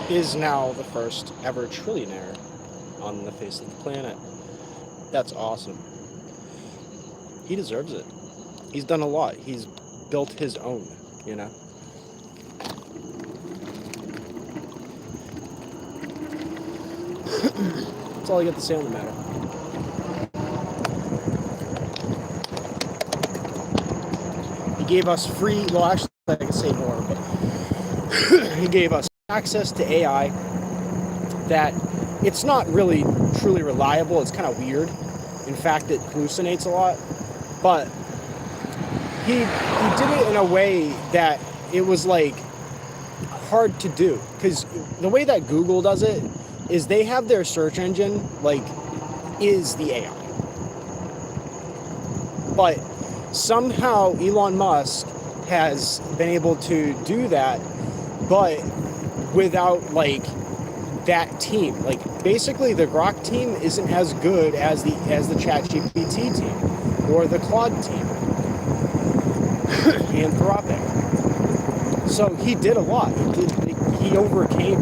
is now the first ever trillionaire on the face of the planet. That's awesome. He deserves it. He's done a lot. He's built his own, you know? That's all I got to say on the matter. He gave us free, well, actually, I can say more, but he gave us access to AI that it's not really truly reliable. It's kind of weird. In fact, it hallucinates a lot. But he did it in a way that it was like hard to do. Because the way that Google does it is they have their search engine like is the AI. But somehow Elon Musk has been able to do that, but without like that team. Like basically the Grok team isn't as good as the ChatGPT team or the Claude team. Anthropic. So he did a lot. He overcame.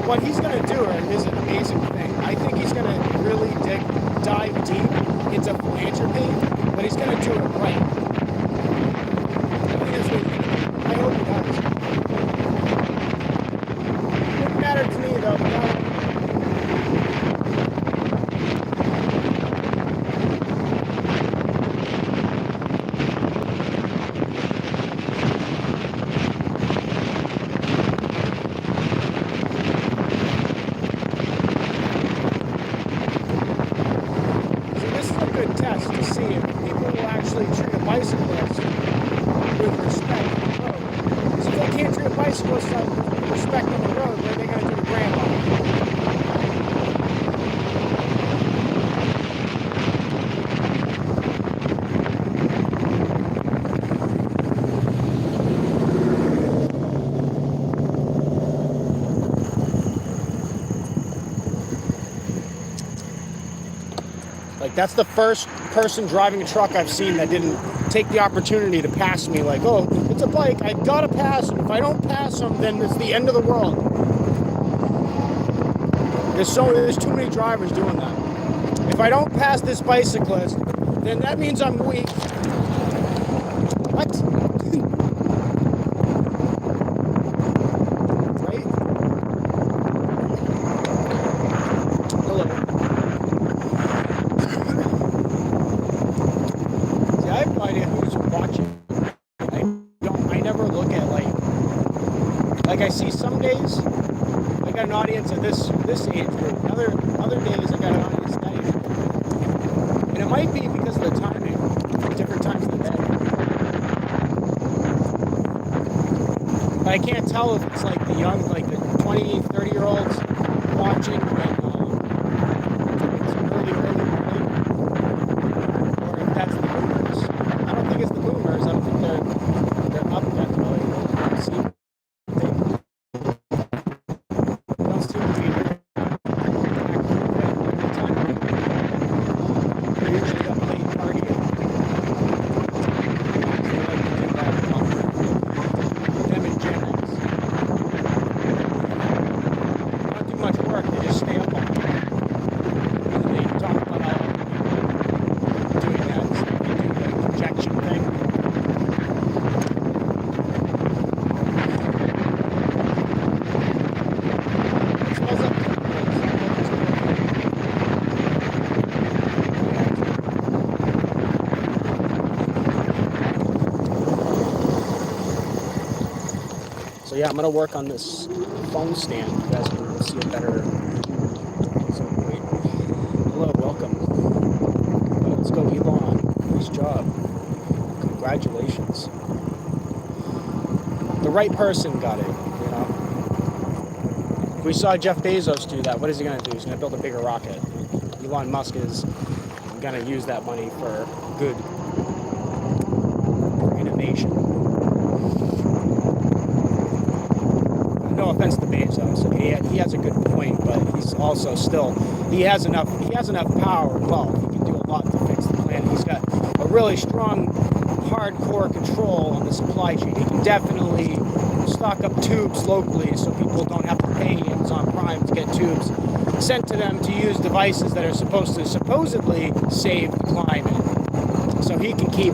What he's going to do is an amazing thing. I think he's going to really dive deep into philanthropy, but he's going to do it right. I think that's what he's going to do. I hope he does. It wouldn't matter to me, though. To see if people will actually treat a bicyclist with respect on the road. Because if they can't treat a bicyclist with respect on the road, what are they going to do to grandma? Like, that's the first person driving a truck I've seen that didn't take the opportunity to pass me. Like, oh, it's a bike, I gotta pass him. If I don't pass him, then it's the end of the world. There's too many drivers doing that. If I don't pass this bicyclist, then that means I'm weak. What? Right? Hello. See, I have no idea who's watching. I never look at like I see some days I got an audience of this age group. Other days I got an audience that age group. And it might be because of the timing, different times of the day. But I can't tell if it's like the young, like the 20, 30-year-olds watching when it's early morning, or if that's the boomers. I don't think it's the boomers. I don't think they're up that early. See? Don't seem to be they're usually up late partying. They like to do that. Them and Gen X. They don't do much work. They just stay up all night. And they talk about how doing that. So they do the projection thing. It smells like So yeah, I'm gonna work on this phone stand. You guys can see a better. So wait. Hello, welcome. Let's go, Elon. Nice job. Congratulations. The right person got it. You know. If we saw Jeff Bezos do that, what is he gonna do? He's gonna build a bigger rocket. Elon Musk is gonna use that money for good, for innovation. No offense to Bezos, he has a good point, but he's also still he has enough power and wealth. He can do a lot to fix the planet. He's got a really strong, hardcore control on the supply chain. He can definitely stock up tubes locally so people don't have to pay Amazon Prime to get tubes sent to them to use devices that are supposed to supposedly save the climate. So he can keep,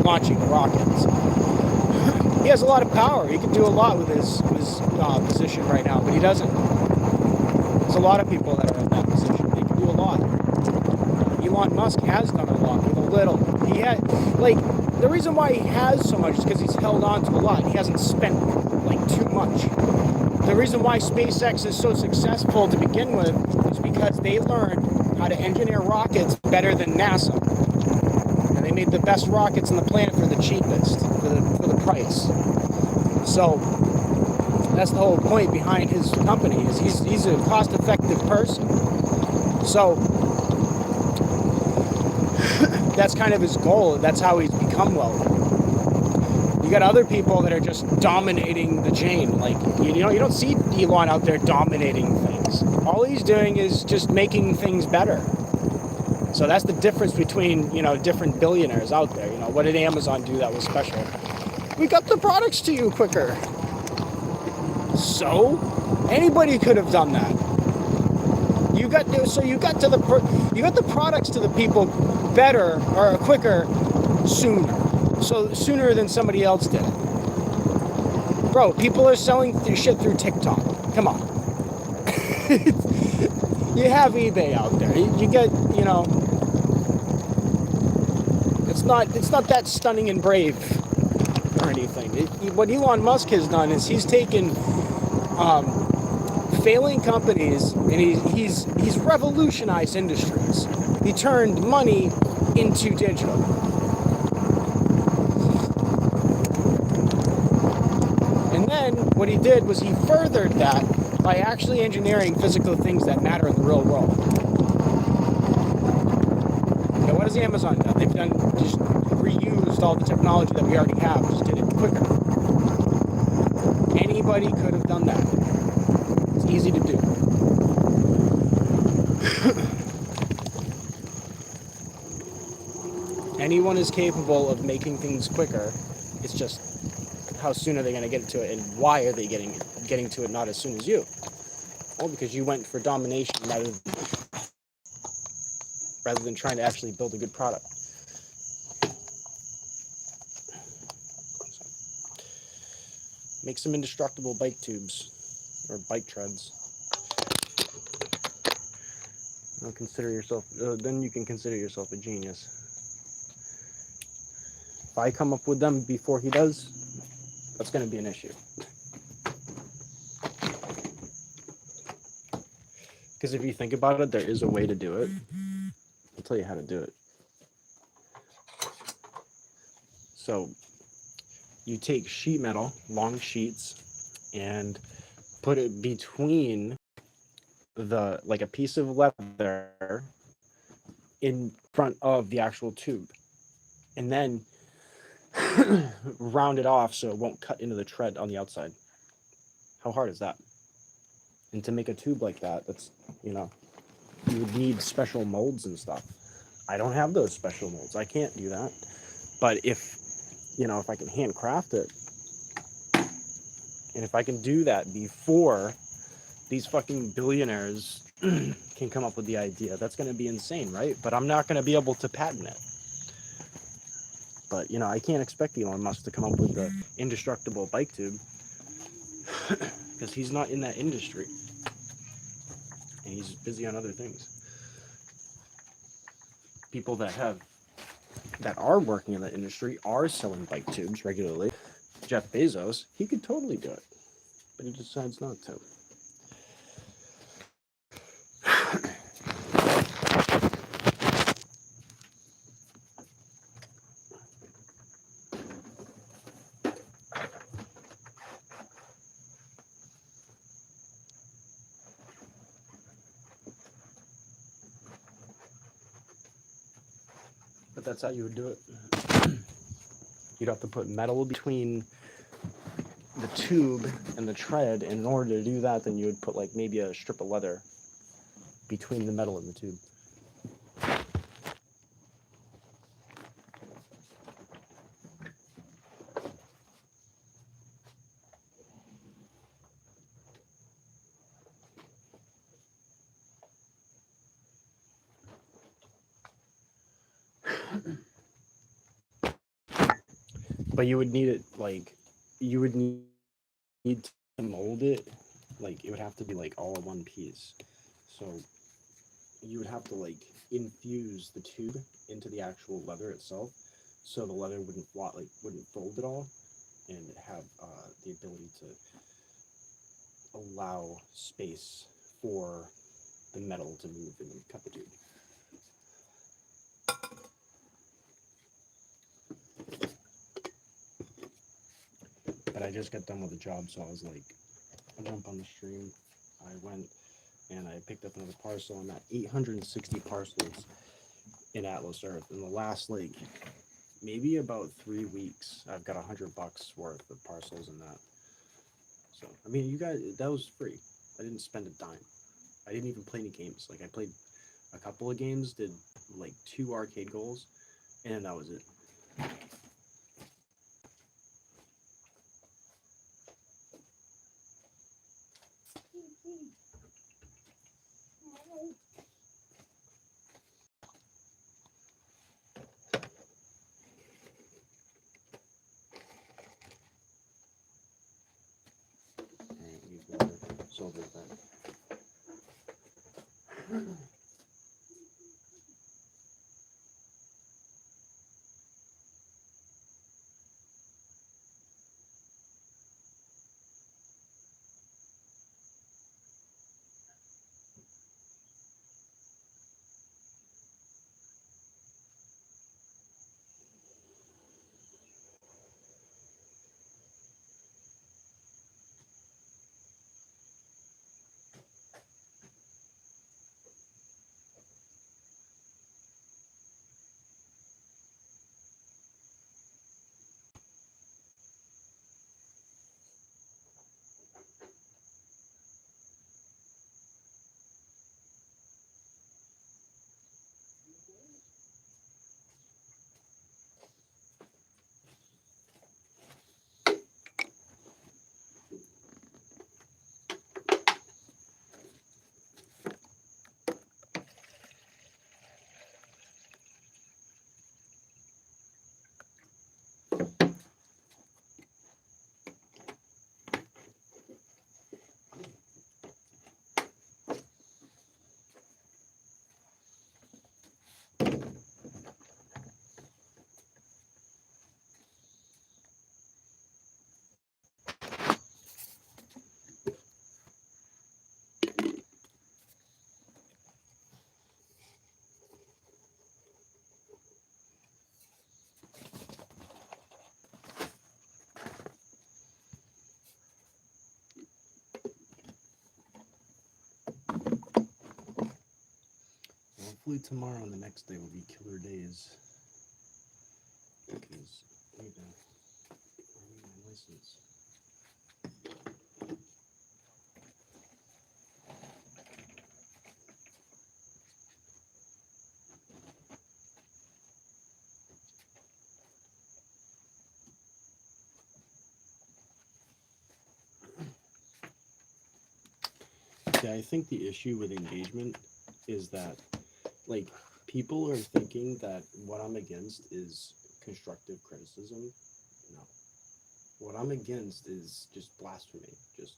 launching rockets. He has a lot of power. He can do a lot with his position right now, but he doesn't. There's a lot of people that are in that position. They can do a lot. Elon Musk has done a lot with a little. He had, the reason why he has so much is because he's held on to a lot. He hasn't spent, too much. The reason why SpaceX is so successful to begin with is because they learned how to engineer rockets better than NASA. And they made the best rockets on the planet for the cheapest, for the price. So that's the whole point behind his company, is he's a cost-effective person. So that's kind of his goal. That's how he's become wealthy. You got other people that are just dominating the chain. You don't see Elon out there dominating things. All he's doing is just making things better. So that's the difference between, different billionaires out there. What did Amazon do that was special? We got the products to you quicker. So anybody could have done that. You got the products to the people better or quicker sooner. So sooner than somebody else did it. Bro, people are selling shit through TikTok. Come on. You have eBay out there. You get, it's not that stunning and brave or anything. What Elon Musk has done is he's taken failing companies and he's revolutionized industries. He turned money into digital. And then what he did was he furthered that by actually engineering physical things that matter in the real world. What has Amazon done? They've just reused all the technology that we already have, just did it quicker. Anybody could have done that. It's easy to do. Anyone is capable of making things quicker. It's just how soon are they going to get to it, and why are they getting to it not as soon as you? Well, because you went for domination rather than trying to actually build a good product. So, make some indestructible bike tubes or bike treads. Then you can consider yourself a genius. If I come up with them before he does, that's going to be an issue. Because if you think about it, there is a way to do it. I'll tell you how to do it. So you take sheet metal, long sheets, and put it between a piece of leather in front of the actual tube. And then round it off so it won't cut into the tread on the outside. How hard is that? And to make a tube like that, that's, you would need special molds and stuff. I don't have those special molds. I can't do that. But if, if I can handcraft it, and if I can do that before these fucking billionaires can come up with the idea, that's going to be insane, right? But I'm not going to be able to patent it. But, I can't expect Elon Musk to come up with the indestructible bike tube because he's not in that industry. And he's busy on other things. People that are working in that industry are selling bike tubes regularly. Jeff Bezos, he could totally do it, but he decides not to. But that's how you would do it. You'd have to put metal between the tube and the tread, and in order to do that, then you would put like maybe a strip of leather between the metal and the tube. But you would need it you would need to mold it, it would have to be all in one piece. So you would have to infuse the tube into the actual leather itself, so the leather wouldn't wouldn't fold at all, and have the ability to allow space for the metal to move and cut the tube. But I just got done with the job, so I was like, I'll jump on the stream. I went and I picked up another parcel. I'm at 860 parcels in Atlas Earth. In the last maybe about 3 weeks, I've got $100 worth of parcels in that. So I mean, you guys, that was free. I didn't spend a dime. I didn't even play any games. I played a couple of games, did 2 arcade goals, and that was it. Silver back. Hopefully tomorrow and the next day will be killer days. Because I need my license. Yeah, I think the issue with engagement is that, like, people are thinking that what I'm against is constructive criticism. No. What I'm against is just blasphemy. Just,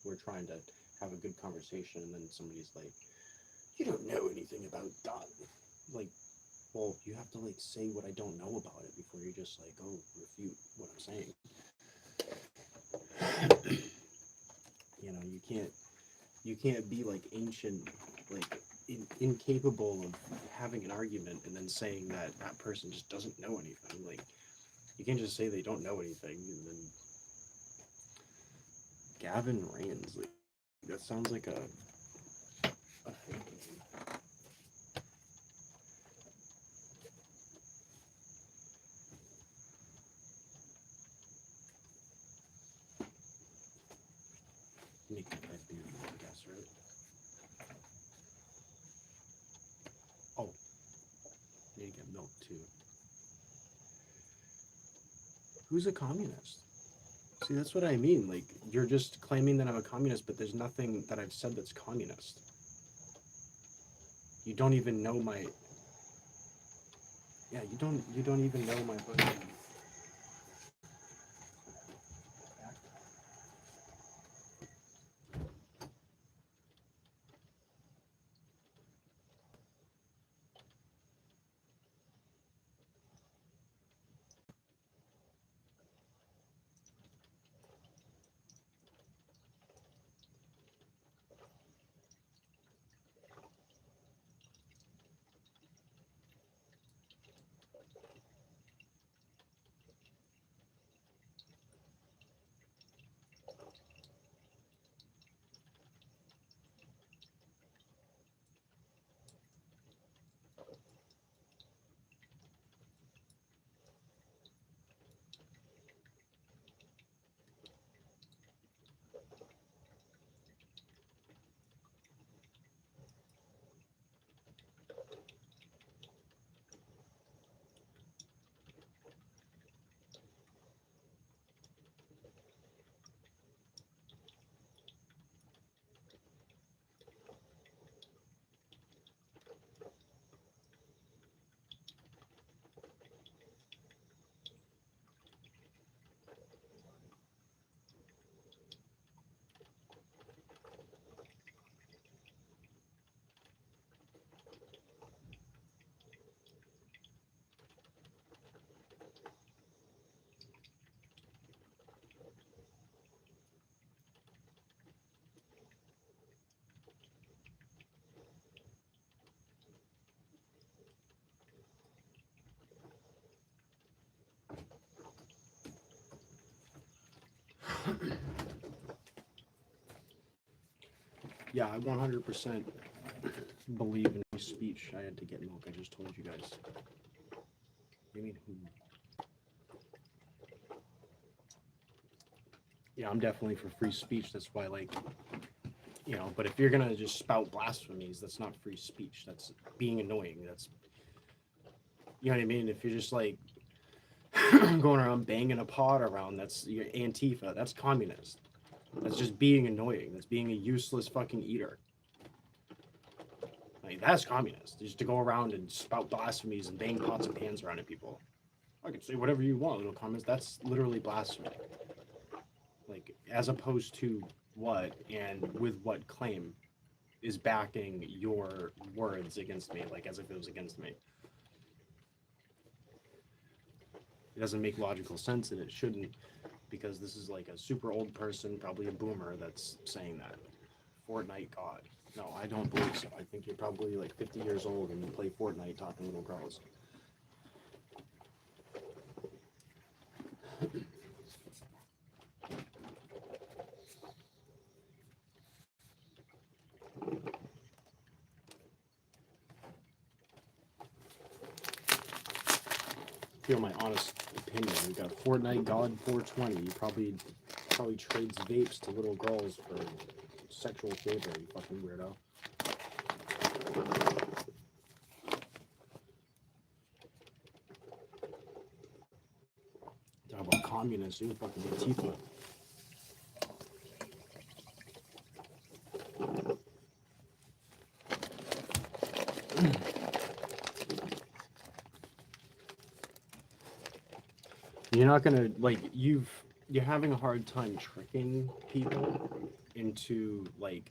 we're trying to have a good conversation, and then somebody's like, you don't know anything about God. Like, well, you have to, like, say what I don't know about it before you just, like, go refute what I'm saying. You can't be, like, ancient, like, incapable of having an argument and then saying that that person just doesn't know anything. Like, you can't just say they don't know anything and then Gavin Rains, like, that sounds like a fake name. Make that red beard, I guess, right? Oh, need to get milk too. Who's a communist? See, that's what I mean. Like, you're just claiming that I'm a communist, but there's nothing that I've said that's communist. You don't even know my. Yeah, you don't even know my fucking. Yeah, I 100% believe in free speech. I had to get milk. I just told you guys. You mean who? Yeah, I'm definitely for free speech. That's why, like, but if you're gonna just spout blasphemies, that's not free speech. That's being annoying. That's, you know what I mean? If you're just like going around banging a pot around, that's your Antifa. That's communist. That's just being annoying. That's being a useless fucking eater. Like, that's communist. Just to go around and spout blasphemies and bang pots and pans around at people. I can say whatever you want, little comments. That's literally blasphemy. Like, as opposed to what and with what claim is backing your words against me, like as if it was against me. It doesn't make logical sense, and it shouldn't, because this is like a super old person, probably a boomer, that's saying that. Fortnite God. No, I don't believe so. I think you're probably like 50 years old and you play Fortnite talking to little girls. Feel my honest opinion. We got Fortnite God 420. He probably trades vapes to little girls for sexual favor, you fucking weirdo. Talk about communists, you're fucking Antifa. You're not gonna like you're having a hard time tricking people into like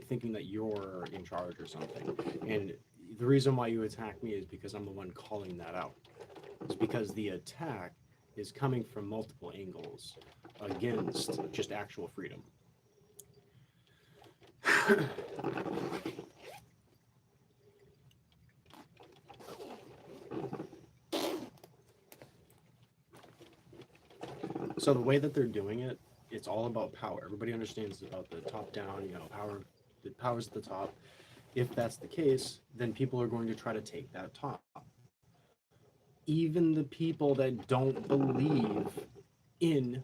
thinking that you're in charge or something. And the reason why you attack me is because I'm the one calling that out. It's because the attack is coming from multiple angles against just actual freedom. So the way that they're doing it, it's all about power. Everybody understands about the top down, power. The power's at the top. If that's the case, then people are going to try to take that top. Even the people that don't believe in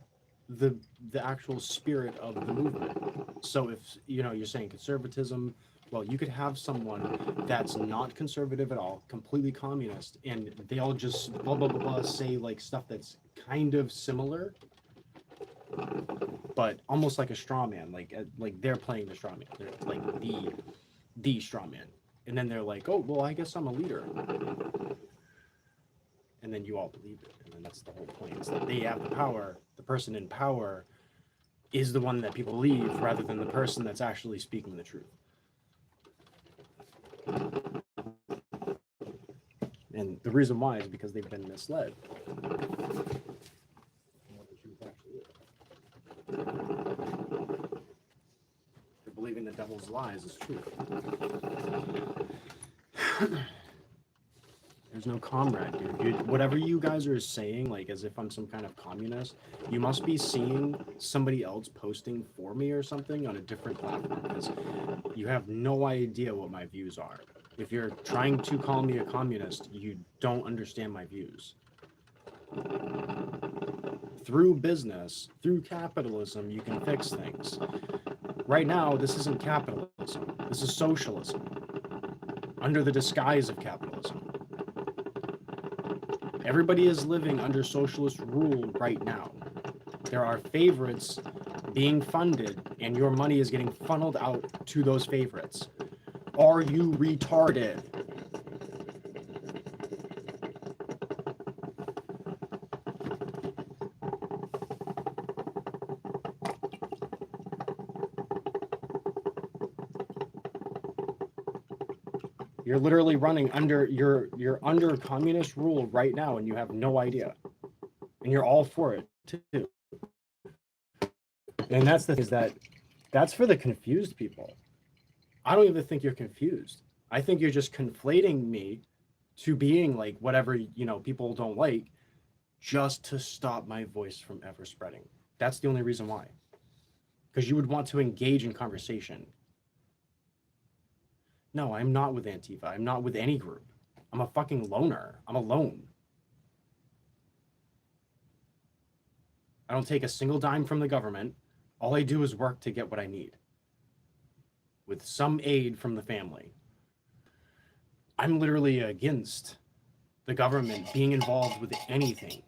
the the actual spirit of the movement. So if you're saying conservatism, well, you could have someone that's not conservative at all, completely communist, and they'll just blah blah blah, blah say like stuff that's kind of similar, but almost like a straw man, like they're playing the straw man. They're like the straw man, and then they're like, oh well, I guess I'm a leader, and then you all believe it, and then that's the whole point. Is that they have the power. The person in power is the one that people believe, rather than the person that's actually speaking the truth. And the reason why is because they've been misled. What the truth actually is. They're believing the devil's lies is true. There's no comrade, dude. Whatever you guys are saying, like as if I'm some kind of communist, you must be seeing somebody else posting for me or something on a different platform, because you have no idea what my views are. If you're trying to call me a communist, you don't understand my views. Through business, through capitalism, you can fix things. Right now, this isn't capitalism. This is socialism under the disguise of capitalism. Everybody is living under socialist rule right now. There are favorites being funded, and your money is getting funneled out to those favorites. Are you retarded? You're literally running under you're under communist rule right now, and you have no idea, and you're all for it too. And that's the thing, is that that's for the confused people. I don't even think you're confused. I think you're just conflating me to being like whatever people don't like, just to stop my voice from ever spreading. That's the only reason why. Because you would want to engage in conversation. No, I'm not with Antifa. I'm not with any group. I'm a fucking loner. I'm alone. I don't take a single dime from the government. All I do is work to get what I need, with some aid from the family. I'm literally against the government being involved with anything.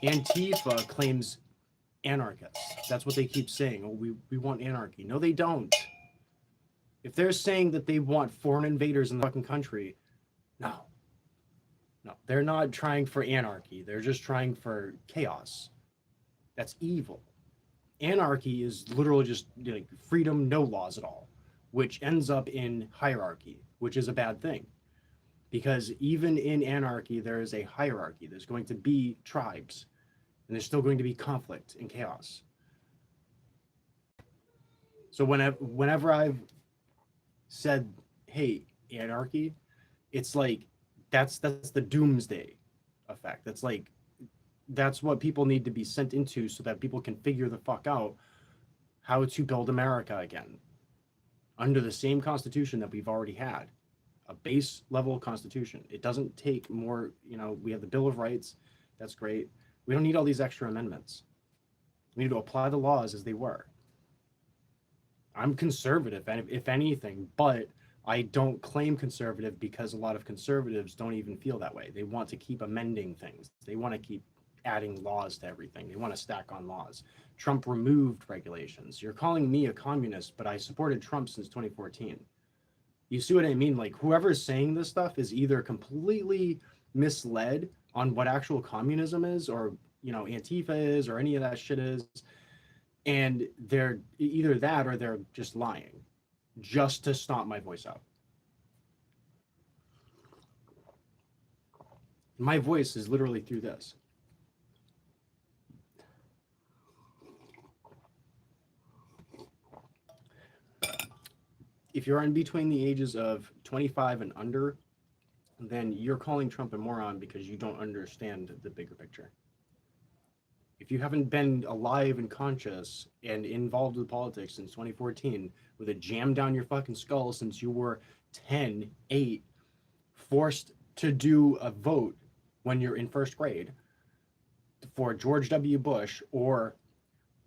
Antifa claims anarchists. That's what they keep saying. Oh, we want anarchy. No, they don't. If they're saying that they want foreign invaders in the fucking country, no. No, they're not trying for anarchy. They're just trying for chaos. That's evil. Anarchy is literally just like freedom, no laws at all, which ends up in hierarchy, which is a bad thing. Because even in anarchy, there is a hierarchy. There's going to be tribes, and there's still going to be conflict and chaos. So whenever I've said, hey, anarchy, it's like that's the doomsday effect. That's what people need to be sent into, so that people can figure the fuck out how to build America again under the same constitution that we've already had, a base level constitution. It doesn't take more. We have the Bill of Rights. That's great. We don't need all these extra amendments. We need to apply the laws as they were. I'm conservative, if anything, but I don't claim conservative, because a lot of conservatives don't even feel that way. They want to keep amending things. They want to keep adding laws to everything. They want to stack on laws. Trump removed regulations. You're calling me a communist, but I supported Trump since 2014. You see what I mean? Like whoever's saying this stuff is either completely misled on what actual communism is, or Antifa is, or any of that shit is, and they're either that or they're just lying, just to stomp my voice out. My voice is literally through this. If you're in between the ages of 25 and under, then you're calling Trump a moron because you don't understand the bigger picture. If you haven't been alive and conscious and involved with politics since 2014 with a jam down your fucking skull since you were 10, 8, forced to do a vote when you're in first grade for George W. Bush or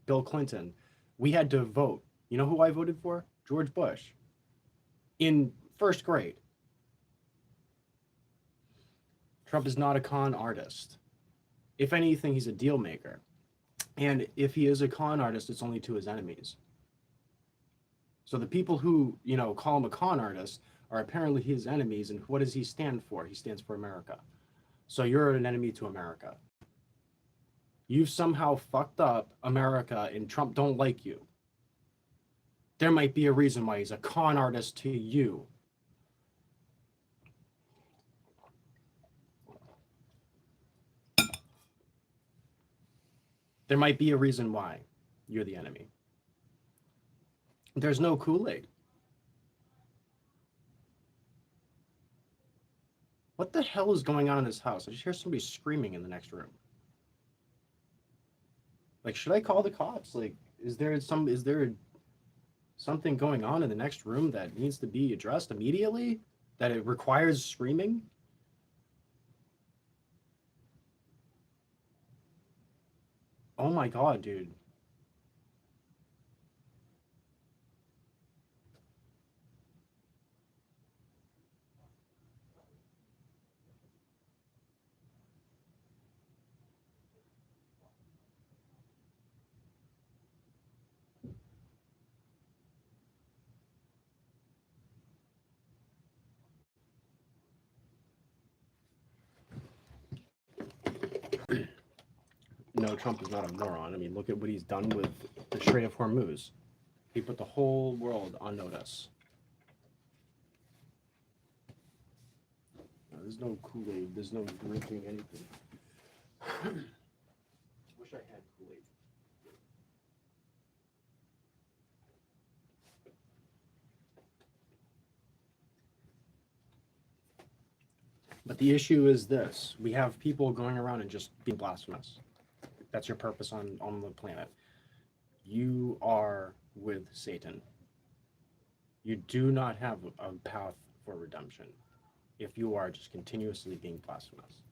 Bill Clinton, we had to vote. You know who I voted for? George Bush. In first grade. Trump is not a con artist. If anything, he's a deal maker. And if he is a con artist, it's only to his enemies. So the people who, call him a con artist are apparently his enemies. And what does he stand for? He stands for America. So you're an enemy to America. You've somehow fucked up America and Trump don't like you. There might be a reason why he's a con artist to you. There might be a reason why you're the enemy. There's no Kool-Aid. What the hell is going on in this house? I just hear somebody screaming in the next room. Like, should I call the cops? Like, is there something going on in the next room that needs to be addressed immediately? That it requires screaming? Oh my God, dude. No, Trump is not a moron. I mean, look at what he's done with the Strait of Hormuz. He put the whole world on notice. There's no Kool-Aid. There's no drinking anything. Wish I had Kool-Aid. But the issue is this. We have people going around and just being blasphemous. That's your purpose on the planet. You are with Satan. You do not have a path for redemption if you are just continuously being blasphemous.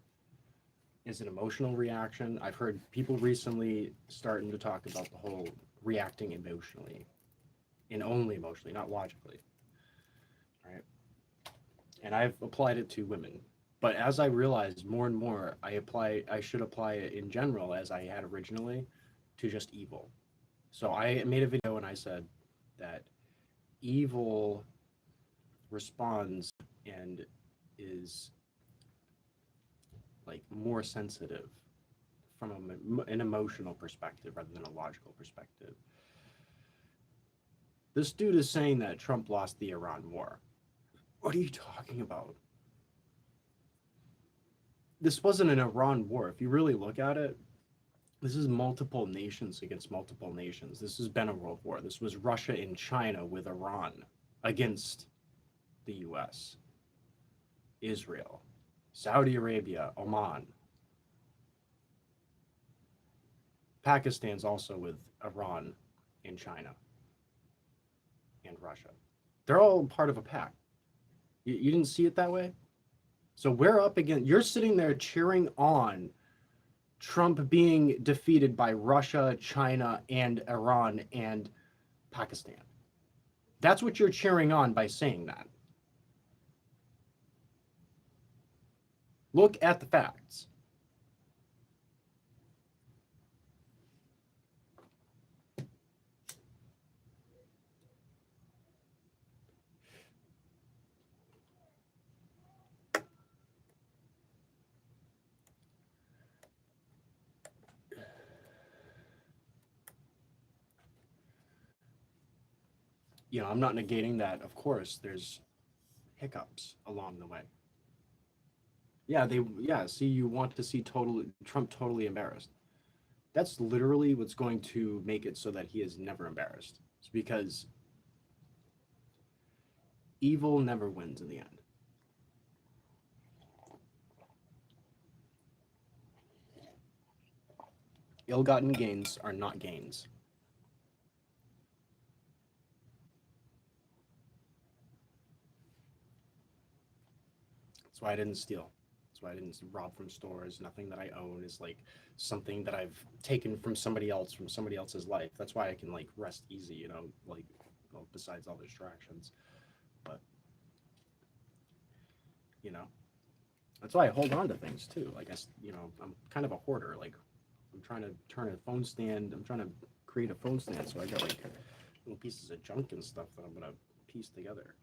Is an emotional reaction. I've heard people recently starting to talk about the whole reacting emotionally, and only emotionally, not logically. Right? And I've applied it to women. But as I realize more and more, I should apply it in general as I had originally to just evil. So I made a video and I said that evil responds and is like more sensitive from an emotional perspective rather than a logical perspective. This dude is saying that Trump lost the Iran war. What are you talking about? This wasn't an Iran war. If you really look at it, this is multiple nations against multiple nations. This has been a world war. This was Russia and China with Iran against the US, Israel, Saudi Arabia, Oman. Pakistan's also with Iran and China and Russia. They're all part of a pact. You didn't see it that way? So we're up against, you're sitting there cheering on Trump being defeated by Russia, China, and Iran and Pakistan. That's what you're cheering on by saying that. Look at the facts. I'm not negating that. Of course, there's hiccups along the way. Yeah, see, you want to see Trump totally embarrassed. That's literally what's going to make it so that he is never embarrassed. It's because evil never wins in the end. Ill-gotten gains are not gains. That's why I didn't steal. That's why I didn't rob from stores. Nothing that I own is like something that I've taken from somebody else, from somebody else's life. That's why I can like rest easy, like, well, besides all the distractions. But, you know, that's why I hold on to things too. Like, I'm kind of a hoarder. Like, I'm trying to turn a phone stand, I'm trying to create a phone stand. So I got like little pieces of junk and stuff that I'm going to piece together.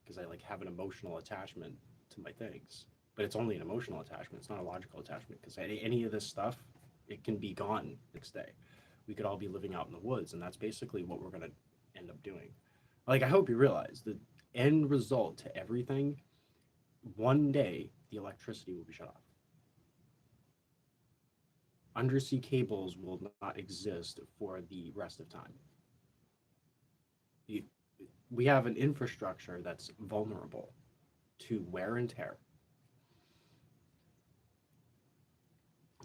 Because I like have an emotional attachment to my things, but it's only an emotional attachment. It's not a logical attachment because any of this stuff, it can be gone next day. We could all be living out in the woods, and that's basically what we're gonna end up doing. Like, I hope you realize the end result to everything. One day, the electricity will be shut off. Undersea cables will not exist for the rest of time. The, we have an infrastructure that's vulnerable to wear and tear.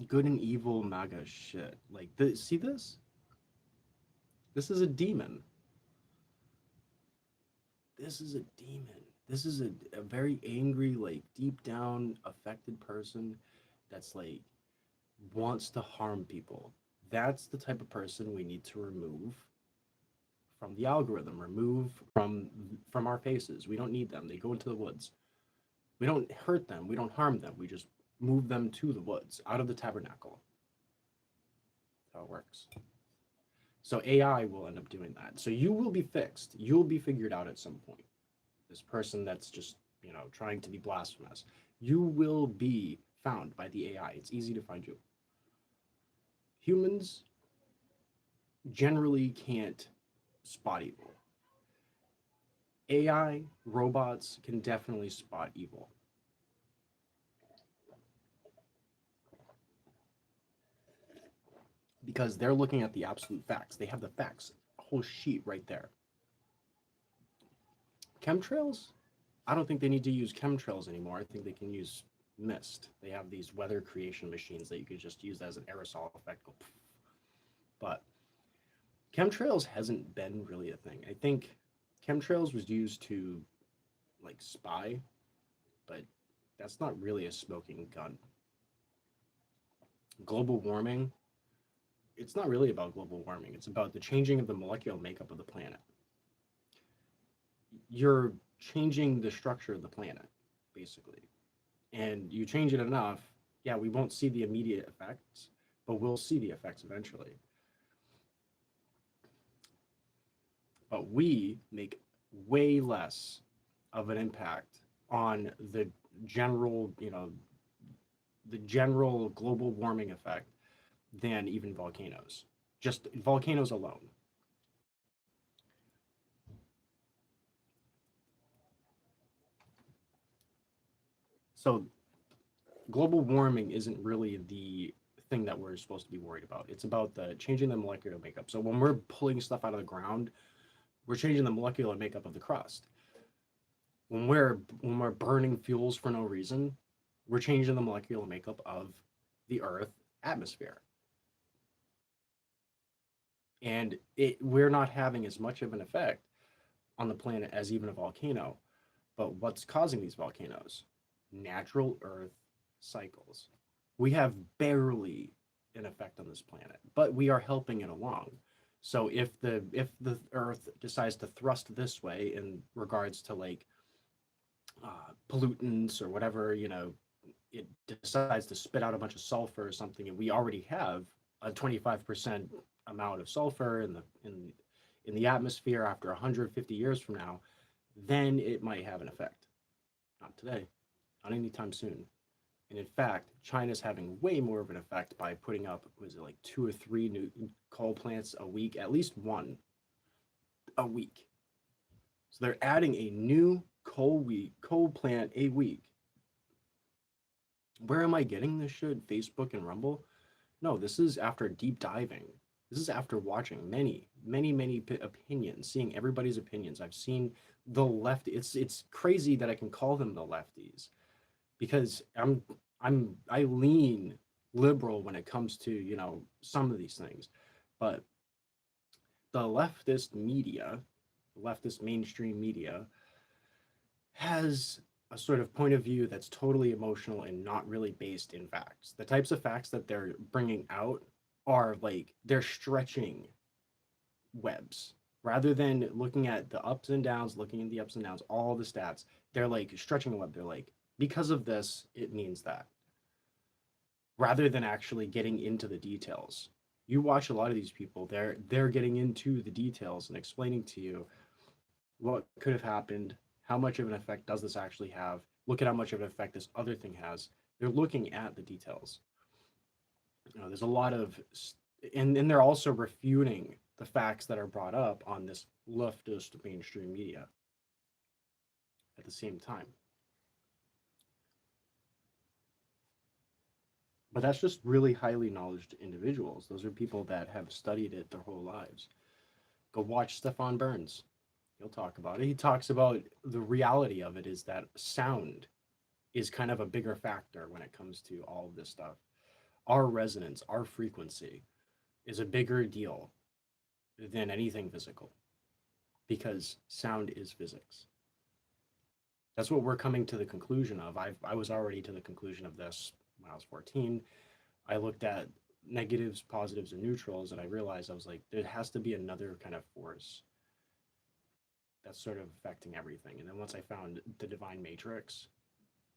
Good and evil MAGA shit. Like, see this? This is a demon. This is a demon. This is a very angry, like, deep down affected person that's like wants to harm people. That's the type of person we need to remove from the algorithm, remove from our faces. We don't need them. They go into the woods. We don't hurt them. We don't harm them. We just move them to the woods, out of the tabernacle. That's how it works. So AI will end up doing that. So you will be fixed. You'll be figured out at some point. This person that's just, trying to be blasphemous. You will be found by the AI. It's easy to find you. Humans generally can't spot evil. AI, robots can definitely spot evil. Because they're looking at the absolute facts. They have the facts, a whole sheet right there. Chemtrails? I don't think they need to use chemtrails anymore. I think they can use mist. They have these weather creation machines that you could just use as an aerosol effect. But chemtrails hasn't been really a thing. I think chemtrails was used to like spy, but that's not really a smoking gun. Global warming, it's not really about global warming. It's about the changing of the molecular makeup of the planet. You're changing the structure of the planet, basically. And you change it enough, yeah, we won't see the immediate effects, but we'll see the effects eventually. But we make way less of an impact on general, the general global warming effect than even volcanoes. Just volcanoes alone. So global warming isn't really the thing that we're supposed to be worried about. It's about the changing the molecular makeup. So when we're pulling stuff out of the ground, we're changing the molecular makeup of the crust. When we're burning fuels for no reason, we're changing the molecular makeup of the Earth atmosphere. And we're not having as much of an effect on the planet as even a volcano. But what's causing these volcanoes? Natural Earth cycles. We have barely an effect on this planet, but we are helping it along. So if the Earth decides to thrust this way in regards to like pollutants or whatever, it decides to spit out a bunch of sulfur or something, and we already have a 25% amount of sulfur in the atmosphere after 150 years from now, then it might have an effect. Not today, not anytime soon. And in fact, China's having way more of an effect by putting up, was it like two or three new coal plants a week, at least one a week. So they're adding a new coal plant a week. Where am I getting this shit? Facebook and Rumble? No, this is after deep diving. This is after watching many opinions, seeing everybody's opinions. I've seen the left. It's crazy that I can call them the lefties because I lean liberal when it comes to some of these things, but the leftist media, leftist mainstream media, has a sort of point of view that's totally emotional and not really based in facts. The types of facts that they're bringing out are like they're stretching webs rather than looking at the ups and downs, looking at the ups and downs, all the stats. They're like stretching a web. They're like, because of this, it means that, rather than actually getting into the details. You watch a lot of these people, they're getting into the details and explaining to you what could have happened, how much of an effect does this actually have, look at how much of an effect this other thing has. They're looking at the details. There's a lot of, and they're also refuting the facts that are brought up on this leftist mainstream media at the same time. But that's just really highly knowledgeable individuals. Those are people that have studied it their whole lives. Go watch Stefan Burns. He'll talk about it. He talks about the reality of it is that sound is kind of a bigger factor when it comes to all of this stuff. Our resonance, our frequency is a bigger deal than anything physical because sound is physics. That's what we're coming to the conclusion of. I was already to the conclusion of this when I was 14. I looked at negatives, positives, and neutrals, and I realized I was like, there has to be another kind of force that's sort of affecting everything. And then once I found the divine matrix,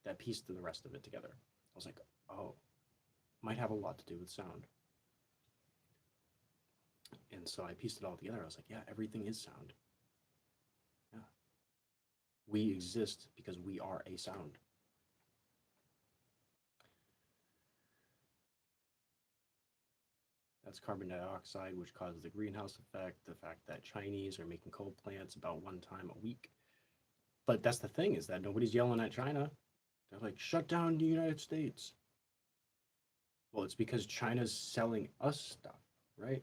that pieced the rest of it together. I was like, oh, might have a lot to do with sound. And so I pieced it all together. I was like, yeah, everything is sound. Yeah. We exist because we are a sound. That's carbon dioxide, which causes the greenhouse effect, the fact that Chinese are making coal plants about one time a week. But that's the thing, is that nobody's yelling at China. They're like, shut down the United States. Well, it's because China's selling us stuff, right?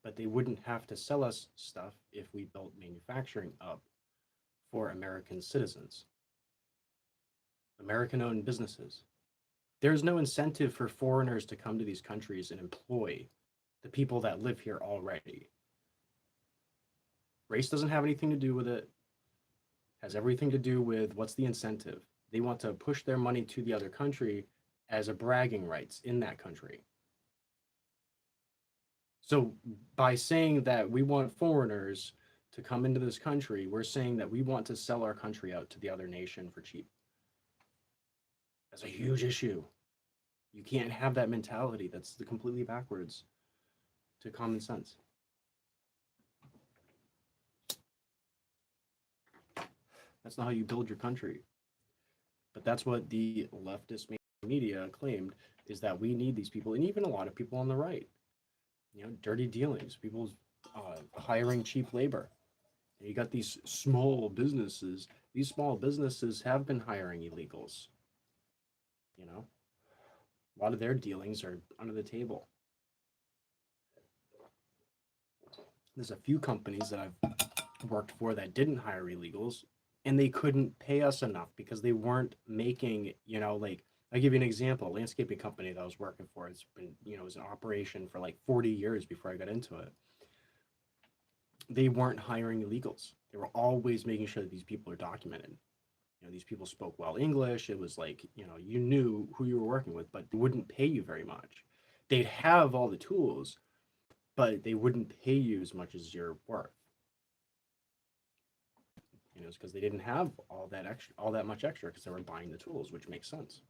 But they wouldn't have to sell us stuff if we built manufacturing up for American citizens, American owned businesses. There's no incentive for foreigners to come to these countries and employ the people that live here already. Race doesn't have anything to do with it. It has everything to do with what's the incentive. They want to push their money to the other country as a bragging rights in that country. So by saying that we want foreigners to come into this country, we're saying that we want to sell our country out to the other nation for cheap. That's a huge issue. You can't have that mentality. That's completely backwards to common sense. That's not how you build your country. But that's what the leftist media claimed, is that we need these people, and even a lot of people on the right. Dirty dealings, people hiring cheap labor. You got these small businesses. These small businesses have been hiring illegals. A lot of their dealings are under the table. There's a few companies that I've worked for that didn't hire illegals, and they couldn't pay us enough because they weren't making, like, I'll give you an example. A landscaping company that I was working for, it's been, it was in operation for like 40 years before I got into it. They weren't hiring illegals. They were always making sure that these people are documented. These people spoke well English. It was like, you knew who you were working with, but they wouldn't pay you very much. They'd have all the tools, but they wouldn't pay you as much as you're worth. It's because they didn't have all that much extra, because they were buying the tools, which makes sense.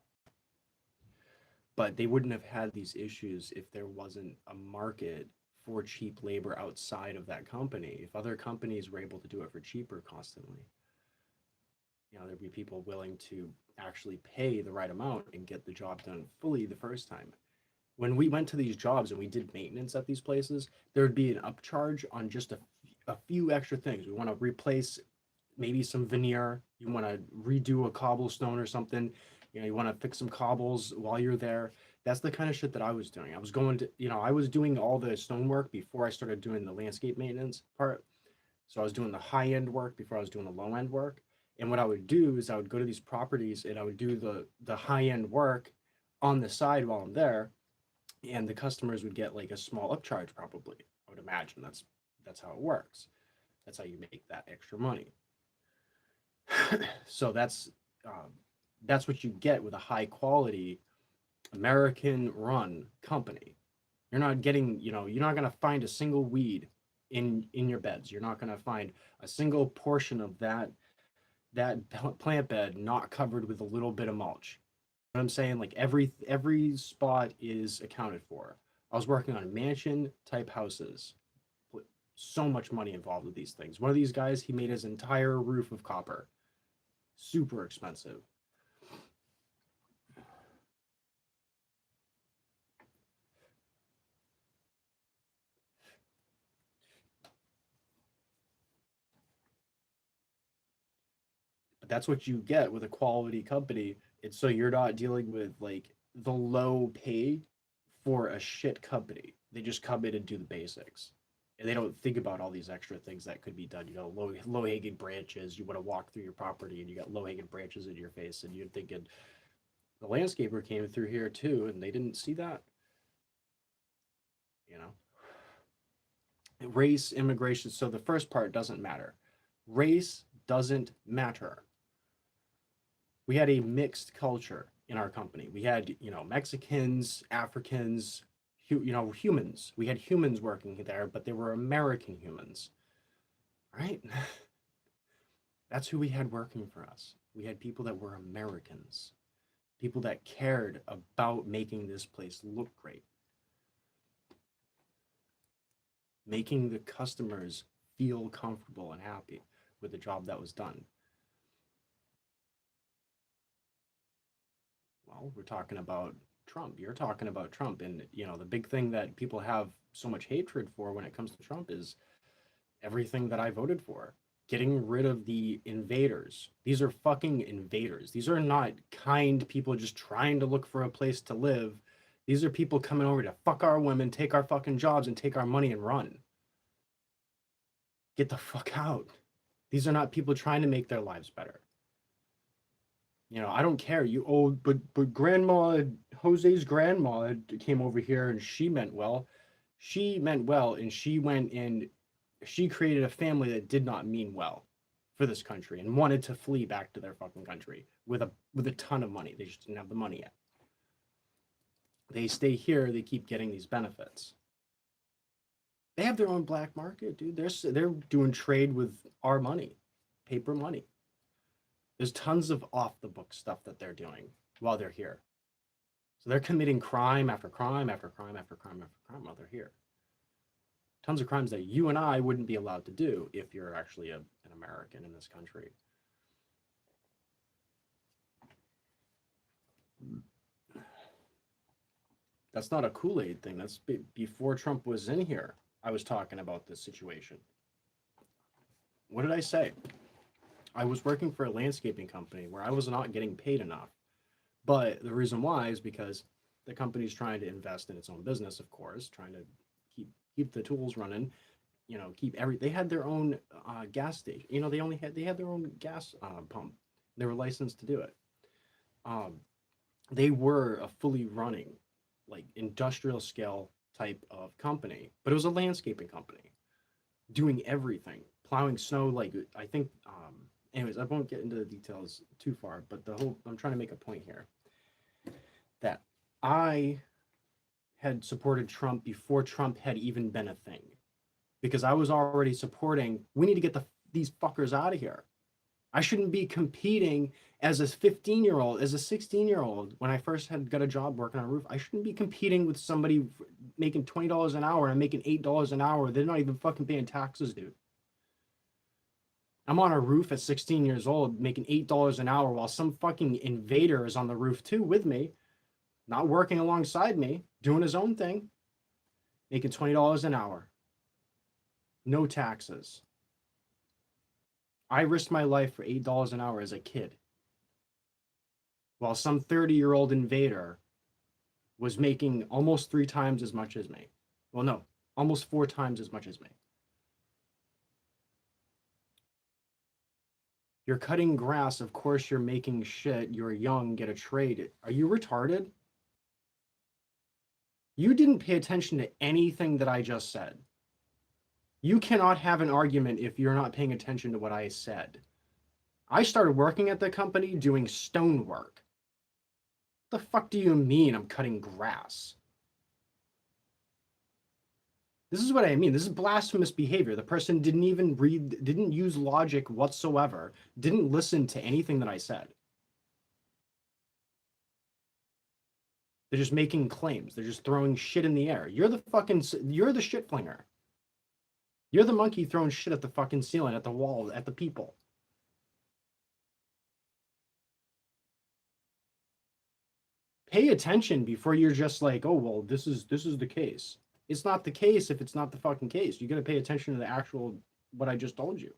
But they wouldn't have had these issues if there wasn't a market for cheap labor outside of that company, if other companies were able to do it for cheaper constantly. there'd be people willing to actually pay the right amount and get the job done fully the first time. When we went to these jobs and we did maintenance at these places, there would be an upcharge on just a few extra things. We want to replace maybe some veneer, you want to redo a cobblestone or something, you want to fix some cobbles while you're there. That's the kind of shit that I was doing. I was going to, I was doing all the stonework before I started doing the landscape maintenance part. So I was doing the high end work before I was doing the low end work. And what I would do is I would go to these properties and I would do the high end work on the side while I'm there, and the customers would get like a small upcharge probably. I would imagine that's how it works. That's how you make that extra money. So that's what you get with a high quality American run company. You're not getting, you're not gonna find a single weed in your beds. You're not gonna find a single portion of that plant bed not covered with a little bit of mulch. You know what I'm saying? Like every spot is accounted for. I was working on mansion type houses. So much money involved with these things. One of these guys, he made his entire roof of copper. Super expensive. But that's what you get with a quality company. It's so you're not dealing with like the low pay for a shit company. They just come in and do the basics. And they don't think about all these extra things that could be done. Low hanging branches. You want to walk through your property and you got low hanging branches in your face, and you're thinking the landscaper came through here too, and they didn't see that. You know, race, immigration. So the first part doesn't matter. Race doesn't matter. We had a mixed culture in our company. We had, Mexicans, Africans, humans. We had humans working there, but they were American humans, right? That's who we had working for us. We had people that were Americans, people that cared about making this place look great, making the customers feel comfortable and happy with the job that was done. Well, we're talking about Trump. You're talking about Trump. And, the big thing that people have so much hatred for when it comes to Trump is everything that I voted for. Getting rid of the invaders. These are fucking invaders. These are not kind people just trying to look for a place to live. These are people coming over to fuck our women, take our fucking jobs, and take our money and run. Get the fuck out. These are not people trying to make their lives better. I don't care. But grandma, Jose's grandma came over here and she meant well. She meant well, and she went and she created a family that did not mean well for this country and wanted to flee back to their fucking country with a ton of money. They just didn't have the money yet. They stay here, they keep getting these benefits. They have their own black market, dude. They're doing trade with our money, paper money. There's tons of off the book stuff that they're doing while they're here. So they're committing crime after crime after crime after crime after crime while they're here. Tons of crimes that you and I wouldn't be allowed to do if you're actually an American in this country. That's not a Kool-Aid thing. That's before Trump was in here. I was talking about this situation. What did I say? I was working for a landscaping company where I was not getting paid enough. But the reason why is because the company's trying to invest in its own business, of course, trying to keep the tools running, they had their own gas station. They had their own gas pump. They were licensed to do it. They were a fully running, like industrial scale type of company, but it was a landscaping company doing everything, plowing snow. Like I think, anyways, I won't get into the details too far, but I'm trying to make a point here that I had supported Trump before Trump had even been a thing, because I was already supporting, we need to get these fuckers out of here. I shouldn't be competing as a 15-year-old, as a 16-year-old, when I first had got a job working on a roof. I shouldn't be competing with somebody making $20 an hour and making $8 an hour. They're not even fucking paying taxes, dude. I'm on a roof at 16 years old making $8 an hour while some fucking invader is on the roof too with me, not working alongside me, doing his own thing, making $20 an hour. No taxes. I risked my life for $8 an hour as a kid, while some 30-year-old invader was making almost 3 times as much as me. Well, no, almost 4 times as much as me. You're cutting grass, of course you're making shit. You're young, get a trade. Are you retarded? You didn't pay attention to anything that I just said. You cannot have an argument if you're not paying attention to what I said. I started working at the company doing stonework. What the fuck do you mean I'm cutting grass? This is what I mean. This is blasphemous behavior. The person didn't even read, didn't use logic whatsoever, didn't listen to anything that I said. They're just making claims. They're just throwing shit in the air. You're the shit flinger. You're the monkey throwing shit at the fucking ceiling, at the wall, at the people. Pay attention before you're just like, oh, well, this is the case. It's not the case if it's not the fucking case. You got to pay attention to the actual, what I just told you.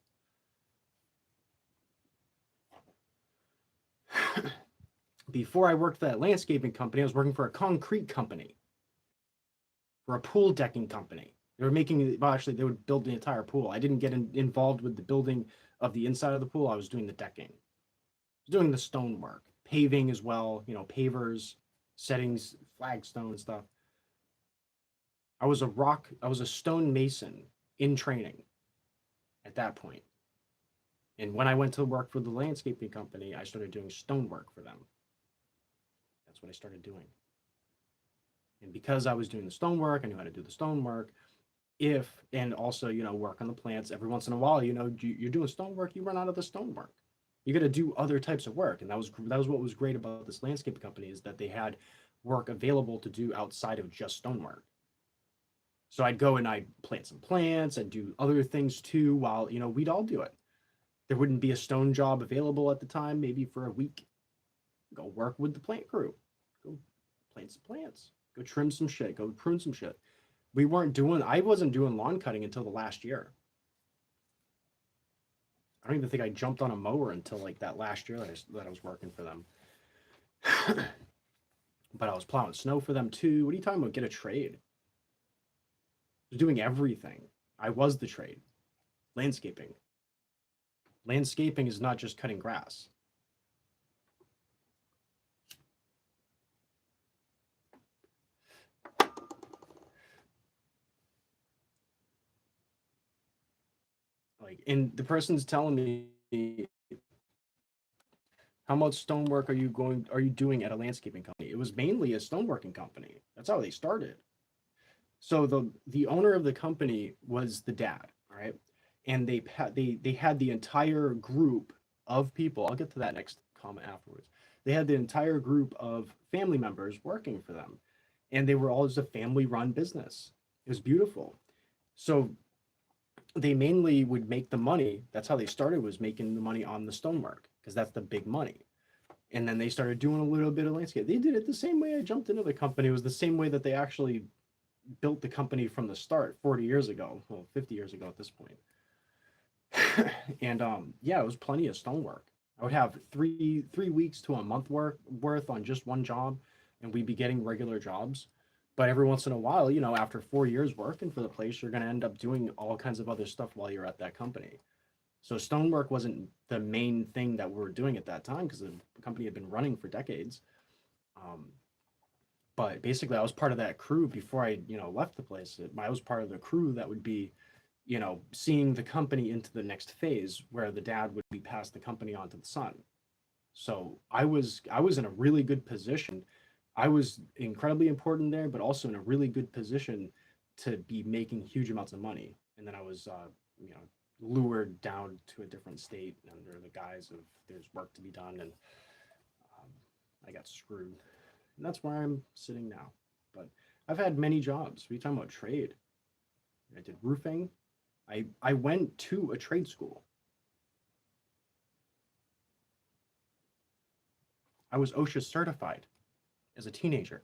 Before I worked for that landscaping company, I was working for a concrete company, for a pool decking company. They were making, well, actually, they would build the entire pool. I didn't get involved with the building of the inside of the pool. I was doing the decking, I was doing the stonework, paving as well, pavers, settings, flagstone stuff. I was a stone mason in training at that point. And when I went to work for the landscaping company, I started doing stonework for them. That's what I started doing. And because I was doing the stonework, I knew how to do the stonework. And also, work on the plants every once in a while, you're doing stonework, you run out of the stonework. You got to do other types of work. And that was what was great about this landscaping company, is that they had work available to do outside of just stonework. So I'd go and I'd plant some plants and do other things too, while, we'd all do it. There wouldn't be a stone job available at the time, maybe for a week. Go work with the plant crew. Go plant some plants. Go trim some shit. Go prune some shit. I wasn't doing lawn cutting until the last year. I don't even think I jumped on a mower until like that last year that I was working for them. But I was plowing snow for them too. What are you talking about? Get a trade. I was doing everything. I was the trade. Landscaping. Landscaping is not just cutting grass. And the person's telling me, how much stonework are you doing at a landscaping company? It was mainly a stoneworking company. That's how they started. So the owner of the company was the dad, all right? And they had the entire group of people. I'll get to that next comment afterwards. They had the entire group of family members working for them, and they were all just a family-run business. It was beautiful. So they mainly would make the money. That's how they started, was making the money on the stonework, because that's the big money. And then they started doing a little bit of landscape. They did it the same way I jumped into the company. It was the same way that they actually built the company from the start 40 years ago, well, 50 years ago at this point. And yeah, it was plenty of stonework. I would have three weeks to a month worth on just one job, and we'd be getting regular jobs. But every once in a while, after 4 years working for the place, you're going to end up doing all kinds of other stuff while you're at that company. So stonework wasn't the main thing that we were doing at that time, because the company had been running for decades. But basically, I was part of that crew before I, left the place. I was part of the crew that would be, seeing the company into the next phase, where the dad would be passed the company on to the son. So I was in a really good position. I was incredibly important there, but also in a really good position to be making huge amounts of money. And then I was, lured down to a different state under the guise of there's work to be done, and I got screwed. And that's where I'm sitting now. But I've had many jobs. What are you talking about? Trade. I did roofing. I went to a trade school. I was OSHA certified as a teenager.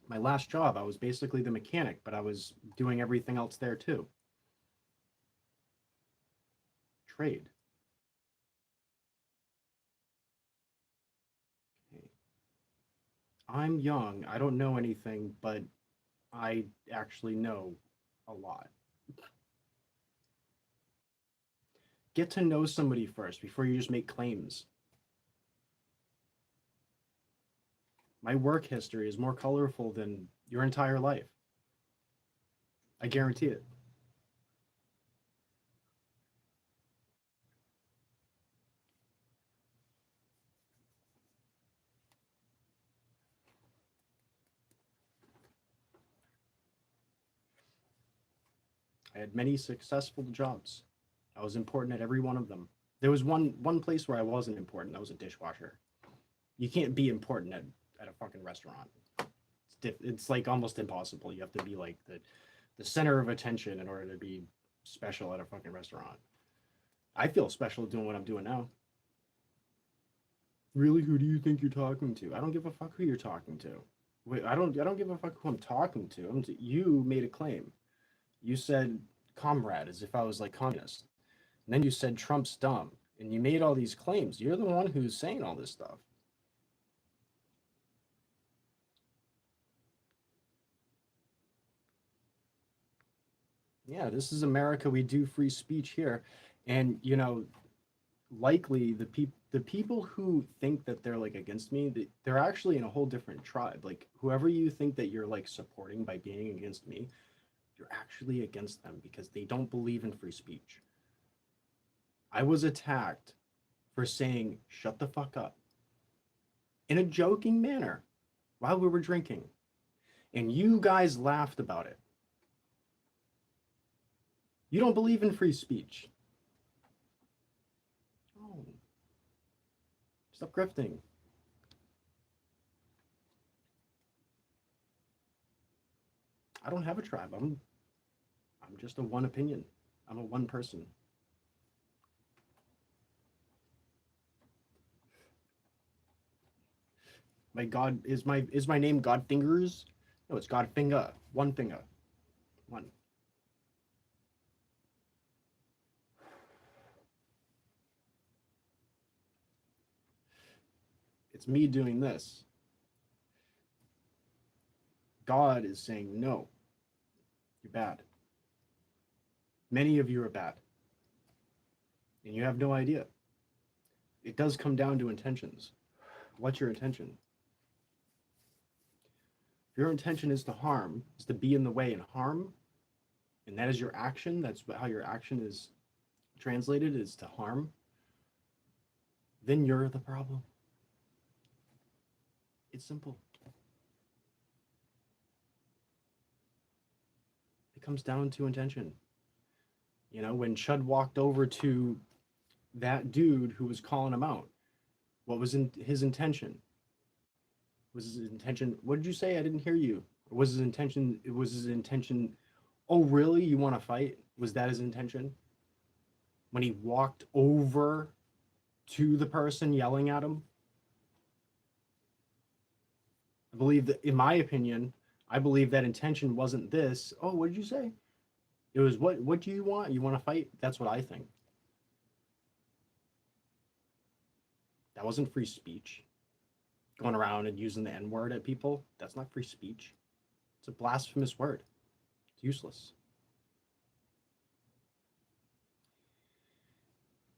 My last job, I was basically the mechanic, but I was doing everything else there too. Trade. Okay. I'm young. I don't know anything, but I actually know a lot. Get to know somebody first before you just make claims. My work history is more colorful than your entire life. I guarantee it. I had many successful jobs. I was important at every one of them. There was one place where I wasn't important. That was a dishwasher. You can't be important at a fucking restaurant. It's like almost impossible. You have to be like the center of attention in order to be special at a fucking restaurant. I feel special doing what I'm doing now. Really, who do you think you're talking to? I don't give a fuck who you're talking to. Wait, I don't give a fuck who I'm talking to. You made a claim. You said comrade as if I was like communist. And then you said Trump's dumb. And you made all these claims. You're the one who's saying all this stuff. Yeah, this is America. We do free speech here. And likely the people who think that they're like against me, they're actually in a whole different tribe. Like whoever you think that you're like supporting by being against me, you're actually against them because they don't believe in free speech. I was attacked for saying shut the fuck up in a joking manner while we were drinking, and you guys laughed about it. You don't believe in free speech. Oh, stop grifting. I don't have a tribe. I'm just a one opinion. I'm a one person. My God is my name Godfingers? No, it's Godfinger. One finger. One. It's me doing this. God is saying no. You're bad. Many of you are bad. And you have no idea. It does come down to intentions. What's your intention? If your intention is to harm, is to be in the way and harm, and that is your action, that's how your action is translated, is to harm, then you're the problem. It's simple. It comes down to intention. When Chud walked over to that dude who was calling him out, what was his intention? Was his intention, what did you say? I didn't hear you. Or was his intention, oh, really? You want to fight? Was that his intention? When he walked over to the person yelling at him? I believe that, in my opinion, I believe that intention wasn't this. Oh, what did you say? It was, what do you want? You want to fight? That's what I think. That wasn't free speech. Going around and using the N-word at people, that's not free speech. It's a blasphemous word. It's useless.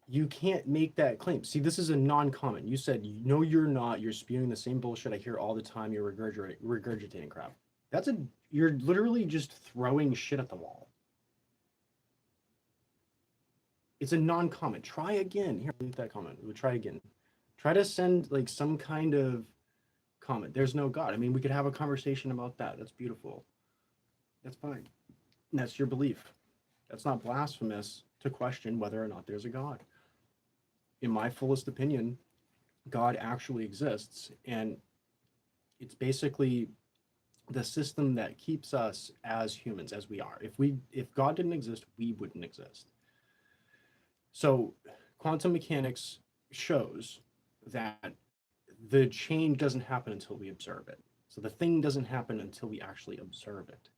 You can't make that claim. See, this is a non-comment. You said, no, you're not. You're spewing the same bullshit I hear all the time. You're regurgitating crap. You're literally just throwing shit at the wall. It's a non-comment. Try again. Here, leave that comment. We'll try again. Try to send like some kind of comment. There's no God. I mean, we could have a conversation about that. That's beautiful. That's fine. That's your belief. That's not blasphemous to question whether or not there's a God. In my fullest opinion, God actually exists, and it's basically the system that keeps us as humans as we are. If God didn't exist, we wouldn't exist. So quantum mechanics shows that the change doesn't happen until we observe it. So the thing doesn't happen until we actually observe it.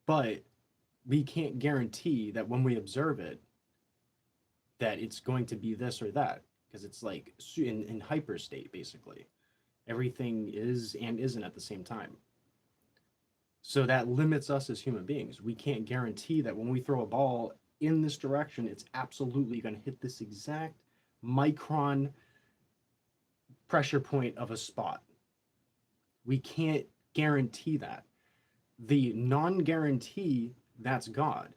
But we can't guarantee that when we observe it, that it's going to be this or that, because it's like in hyper state, basically. Everything is and isn't at the same time. So that limits us as human beings. We can't guarantee that when we throw a ball in this direction, it's absolutely going to hit this exact micron pressure point of a spot. We can't guarantee that. The non-guarantee, that's God.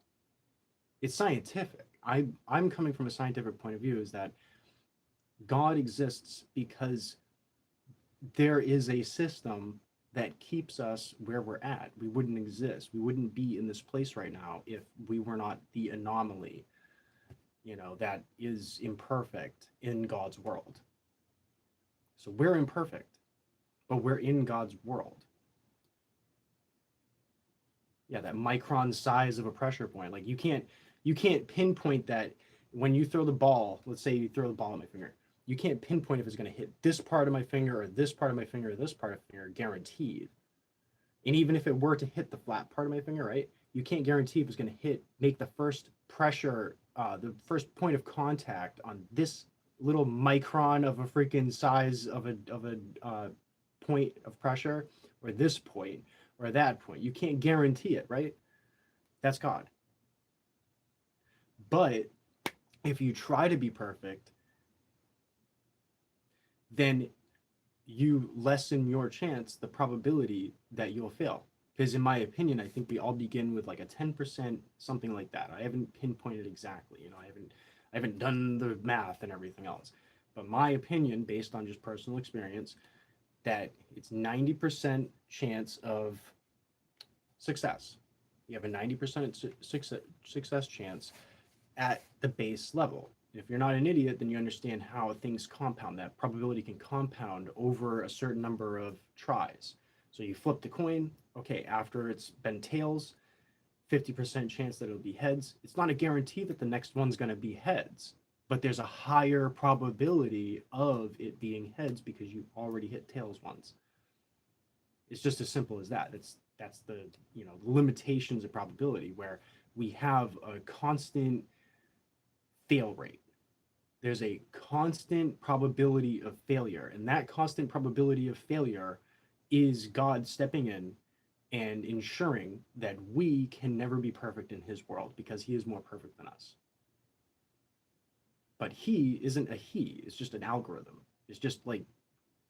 It's scientific. I'm coming from a scientific point of view, is that God exists because there is a system that keeps us where we're at. We wouldn't exist. We wouldn't be in this place right now if we were not the anomaly, that is imperfect in God's world. So we're imperfect, but we're in God's world. Yeah, that micron size of a pressure point. Like you can't pinpoint that when you throw the ball. Let's say you throw the ball at my finger. You can't pinpoint if it's going to hit this part of my finger or this part of my finger or this part of my finger, guaranteed. And even if it were to hit the flat part of my finger, right? You can't guarantee if it's going to make the first pressure, the first point of contact on this little micron of a freaking size of a point of pressure, or this point, or that point. You can't guarantee it, right? That's God. But if you try to be perfect, then you lessen your chance, the probability that you'll fail. Because in my opinion, I think we all begin with like a 10%, something like that. I haven't pinpointed exactly, I haven't done the math and everything else. But my opinion, based on just personal experience, that it's 90% chance of success. You have a 90% success chance at the base level. If you're not an idiot, then you understand how things compound. That probability can compound over a certain number of tries. So you flip the coin, okay, after it's been tails, 50% chance that it'll be heads. It's not a guarantee that the next one's going to be heads, but there's a higher probability of it being heads because you already hit tails once. It's just as simple as that. That's the limitations of probability, where we have a constant fail rate. There's a constant probability of failure, and that constant probability of failure is God stepping in and ensuring that we can never be perfect in his world, because he is more perfect than us. But he isn't a he, it's just an algorithm. It's just like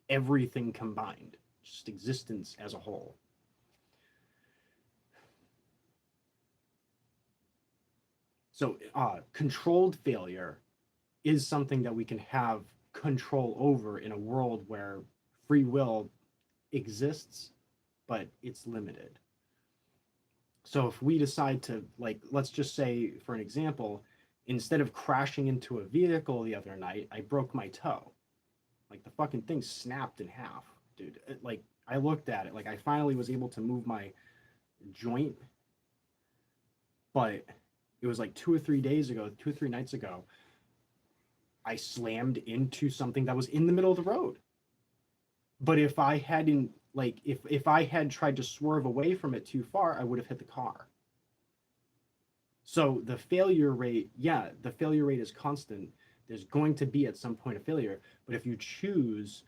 everything combined, just existence as a whole. So controlled failure is something that we can have control over in a world where free will exists, but it's limited. So if we decide to, like, let's just say, for an example, instead of crashing into a vehicle the other night, I broke my toe. Like, the fucking thing snapped in half, dude. Like, I looked at it, like, I finally was able to move my joint, but it was like 2 or 3 days ago, 2 or 3 nights ago, I slammed into something that was in the middle of the road. But if I hadn't, like, if I had tried to swerve away from it too far, I would have hit the car. So the failure rate, yeah, the failure rate is constant. There's going to be at some point a failure. But if you choose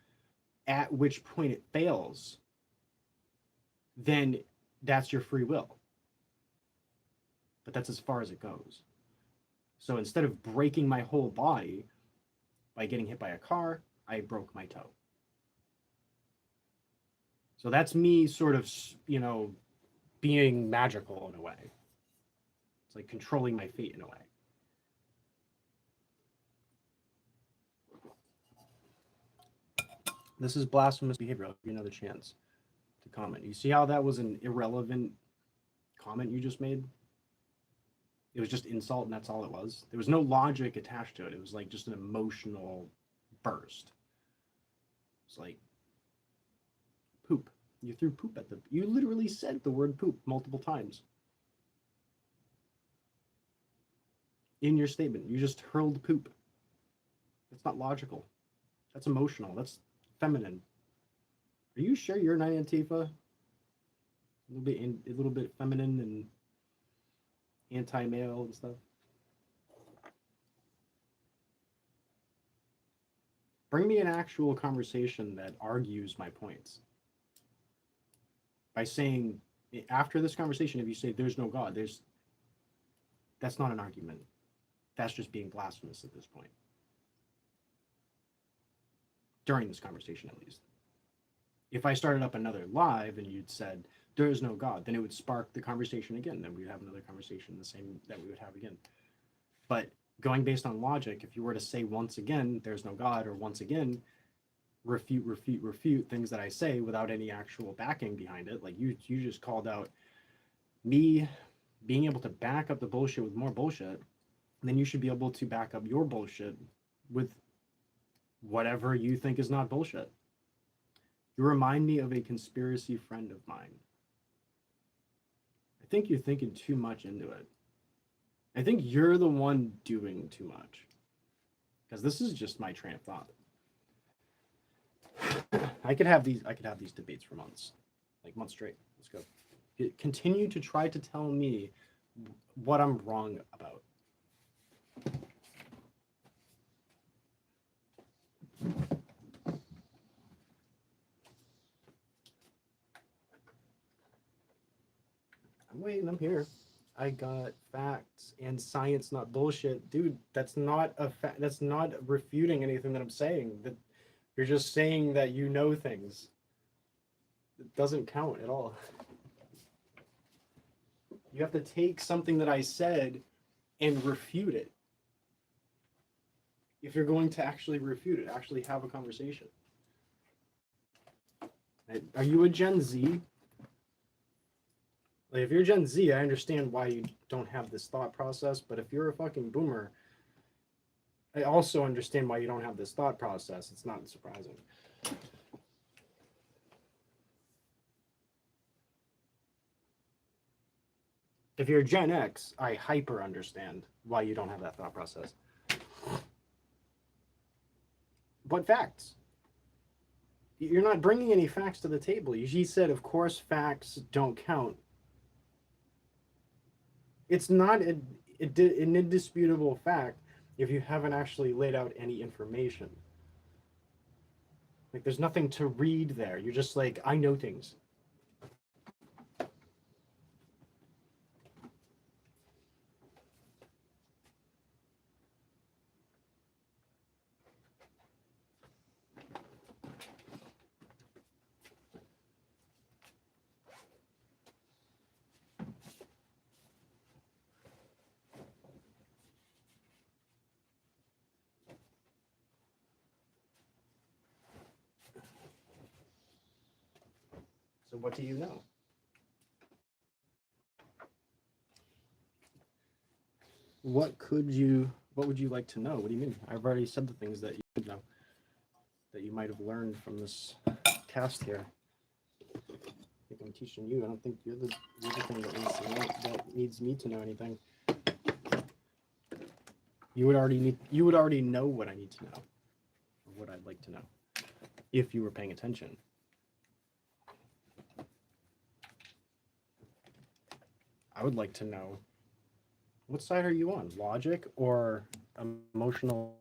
at which point it fails, then that's your free will. But that's as far as it goes. So instead of breaking my whole body by getting hit by a car, I broke my toe. So that's me sort of, being magical in a way. It's like controlling my fate in a way. This is blasphemous behavior. I'll give you another chance to comment. You see how that was an irrelevant comment you just made? It was just insult, and that's all it was. There was no logic attached to it. It was like just an emotional burst. It's like poop. You threw poop at them. You literally said the word poop multiple times in your statement. You just hurled poop. That's not logical. That's emotional. That's feminine. Are you sure you're not Antifa? A little bit feminine and anti-male and stuff. Bring me an actual conversation that argues my points. By saying, after this conversation, if you say there's no God, that's not an argument. That's just being blasphemous at this point. During this conversation, at least. If I started up another live and you'd said, there is no God, then it would spark the conversation again. Then we'd have another conversation, the same that we would have again. But going based on logic, if you were to say once again, there's no God, or once again, refute things that I say without any actual backing behind it, like you just called out me being able to back up the bullshit with more bullshit, then you should be able to back up your bullshit with whatever you think is not bullshit. You remind me of a conspiracy friend of mine. I think you're thinking too much into it. I think you're the one doing too much. Because this is just my train of thought. I could have these debates for months. Like months straight. Let's go. Continue to try to tell me what I'm wrong about. I'm waiting, I'm here. I got facts and science, not bullshit. Dude, that's not a fact. That's not refuting anything that I'm saying. That you're just saying that you know things. It doesn't count at all. You have to take something that I said and refute it. If you're going to actually refute it, actually have a conversation. Are you a Gen Z? Like, if you're Gen Z, I understand why you don't have this thought process, but if you're a fucking boomer, I also understand why you don't have this thought process. It's not surprising. If you're Gen X, I hyper understand why you don't have that thought process. What facts? You're not bringing any facts to the table. He said, of course, facts don't count. It's not an indisputable fact if you haven't actually laid out any information. Like, there's nothing to read there. You're just like, I know things. So what do you know? What would you like to know? What do you mean? I've already said the things that you could know, that you might have learned from this cast here. I think I'm teaching you. I don't think you're the thing that needs me to know anything. You would already know what I need to know, or what I'd like to know, if you were paying attention. I would like to know, what side are you on? Logic or emotional?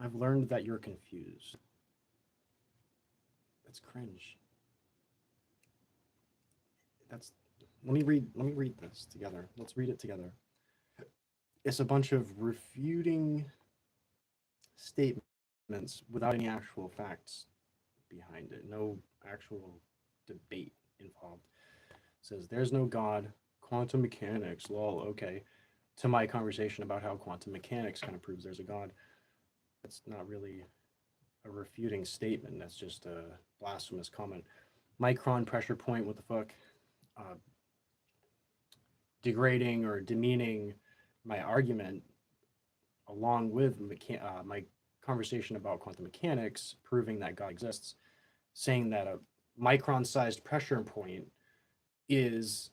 I've learned that you're confused. That's cringe. Let me read this together. Let's read it together. It's a bunch of refuting statements without any actual facts behind it. No actual debate involved. It says there's no God, quantum mechanics, lol, okay. To my conversation about how quantum mechanics kind of proves there's a God. That's not really a refuting statement. That's just a blasphemous comment. Micron pressure point, what the fuck? Degrading or demeaning my argument along with my conversation about quantum mechanics proving that God exists, saying that a micron-sized pressure point is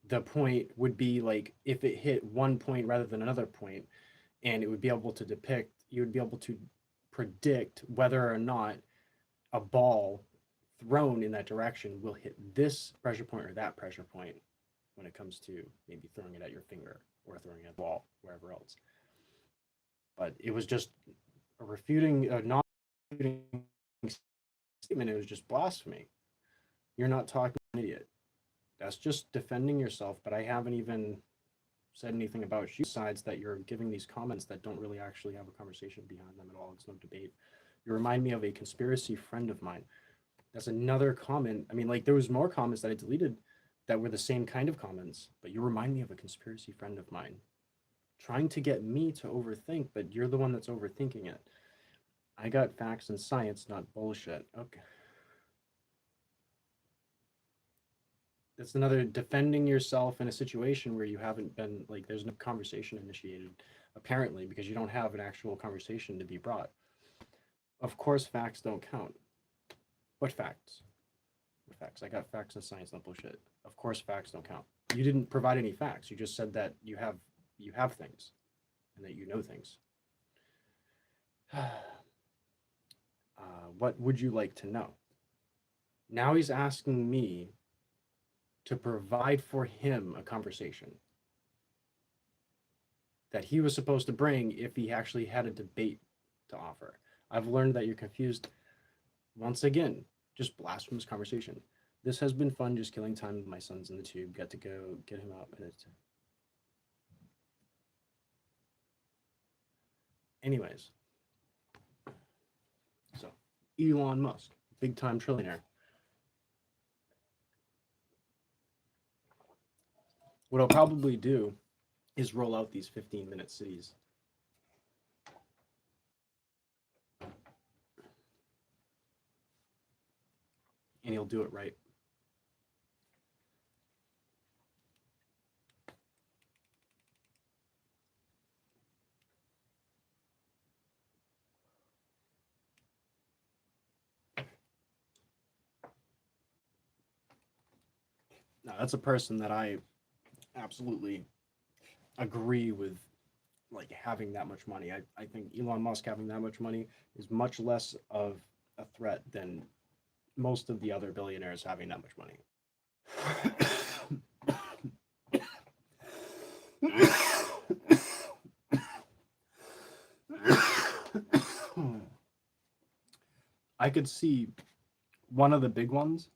the point would be like if it hit one point rather than another point, and it would be able to depict, you would be able to predict whether or not a ball thrown in that direction will hit this pressure point or that pressure point when it comes to maybe throwing it at your finger or throwing it at the wall, wherever else. But it was just a refuting, a non-refuting statement. It was just blasphemy. You're not talking to an idiot. That's just defending yourself. But I haven't even said anything about you, besides that you're giving these comments that don't really actually have a conversation behind them at all. It's no debate. You remind me of a conspiracy friend of mine. That's another comment. I mean, like, there was more comments that I deleted that were the same kind of comments, but you remind me of a conspiracy friend of mine trying to get me to overthink, but you're the one that's overthinking it. I got facts and science, not bullshit. Okay. That's another defending yourself in a situation where you haven't been, like, there's no conversation initiated, apparently, because you don't have an actual conversation to be brought. Of course, facts don't count. What facts? What facts? I got facts and science, not bullshit. Of course, facts don't count. You didn't provide any facts. You just said that you have things and that you know things. What would you like to know? Now he's asking me to provide for him a conversation that he was supposed to bring if he actually had a debate to offer. I've learned that you're confused. Once again, just blasphemous conversation. This has been fun, just killing time with my son's in the tube. Got to go get him up. And it's... Anyways. So, Elon Musk, big time trillionaire. What I'll probably do is roll out these 15-minute cities. And he'll do it right. Now, that's a person that I absolutely agree with, like, having that much money. I think Elon Musk having that much money is much less of a threat than most of the other billionaires having that much money. I could see one of the big ones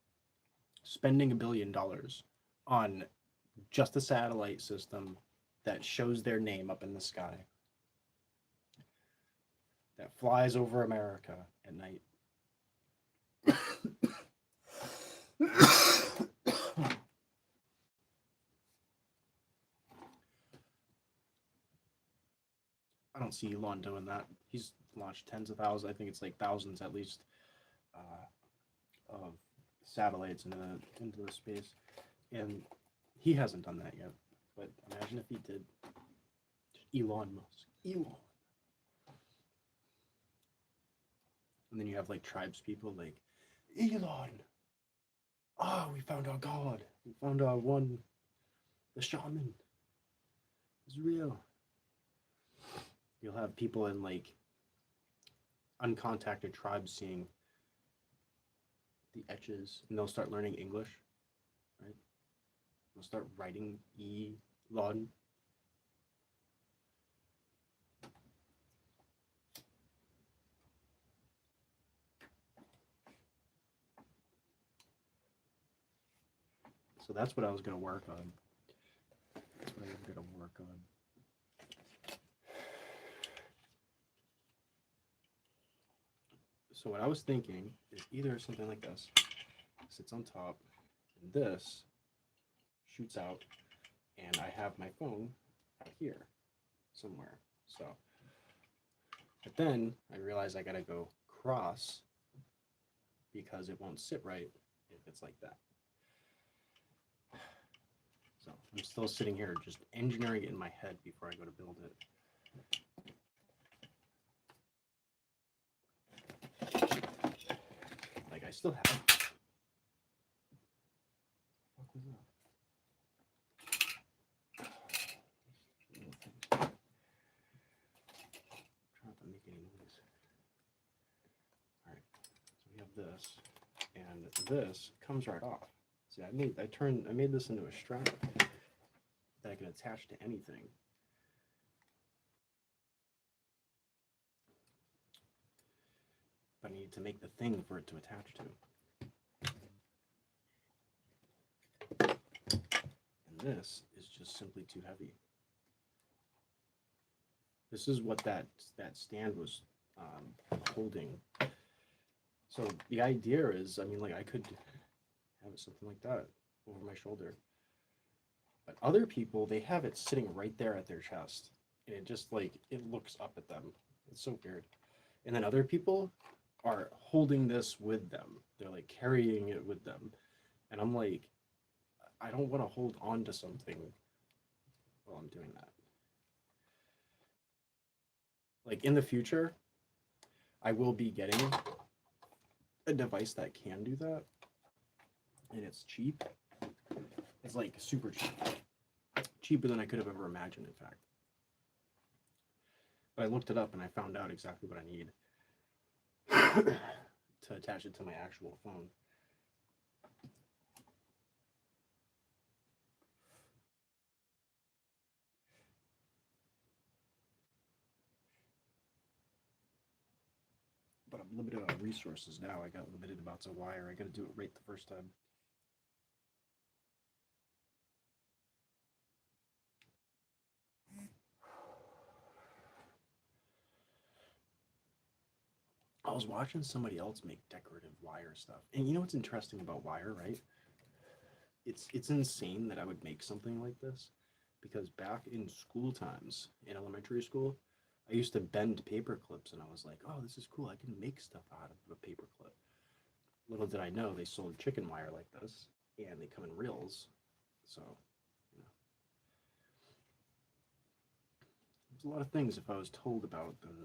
spending $1 billion on just a satellite system that shows their name up in the sky, that flies over America at night. I don't see Elon doing that. He's launched tens of thousands, I think it's like thousands at least, of satellites into the space, and he hasn't done that yet. But imagine if he did. Elon Musk. Elon. And then you have like tribes people like, Elon. Oh, we found our god. We found our one. The shaman is real. You'll have people in like uncontacted tribes seeing the etches, and they'll start learning English, right? They'll start writing Elon. So that's what I was going to work on. That's what I'm going to work on. So what I was thinking is either something like this sits on top, and this shoots out, and I have my phone out here somewhere. So, but then I realize I gotta go cross because it won't sit right if it's like that. So I'm still sitting here just engineering it in my head before I go to build it. still have. What was that? Try not to make any noise. All right, so we have this, and this comes right off. See, I made this into a strap that I can attach to anything. But I need to make the thing for it to attach to. And this is just simply too heavy. This is what that stand was holding. So the idea is, I mean, like I could have it something like that over my shoulder. But other people, they have it sitting right there at their chest. And it just like, it looks up at them. It's so weird. And then other people are holding this with them. They're like carrying it with them. And I'm like, I don't want to hold on to something while I'm doing that. Like in the future, I will be getting a device that can do that. And it's cheap. It's like super cheap. Cheaper than I could have ever imagined, in fact. But I looked it up and I found out exactly what I need to attach it to my actual phone. But I'm limited on resources now. I got limited amounts of wire. I got to do it right the first time. I was watching somebody else make decorative wire stuff. And you know what's interesting about wire, right? It's insane that I would make something like this because back in school times, in elementary school, I used to bend paper clips and I was like, oh, this is cool. I can make stuff out of a paper clip. Little did I know they sold chicken wire like this and they come in reels. So, you know, there's a lot of things if I was told about, then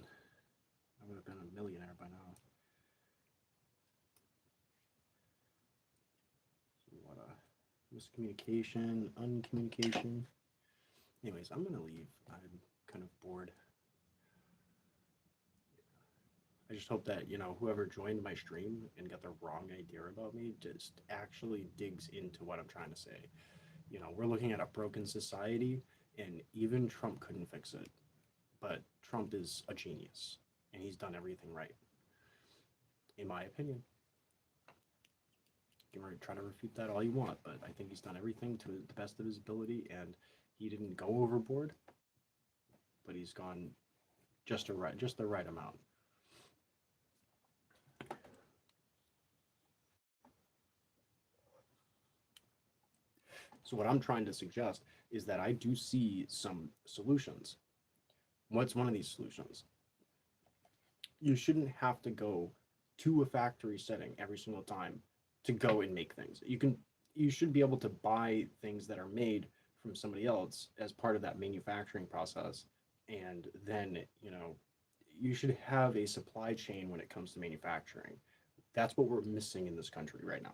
I would have been a millionaire by now. So a lot of miscommunication, uncommunication. Anyways, I'm gonna leave. I'm kind of bored. I just hope that, you know, whoever joined my stream and got the wrong idea about me just actually digs into what I'm trying to say. You know, we're looking at a broken society, and even Trump couldn't fix it. But Trump is a genius, and he's done everything right, in my opinion. You can try to refute that all you want, but I think he's done everything to the best of his ability, and he didn't go overboard, but he's gone just the right amount. So what I'm trying to suggest is that I do see some solutions. What's one of these solutions? You shouldn't have to go to a factory setting every single time to go and make things. You should be able to buy things that are made from somebody else as part of that manufacturing process. And then, you know, you should have a supply chain when it comes to manufacturing. That's what we're missing in this country right now.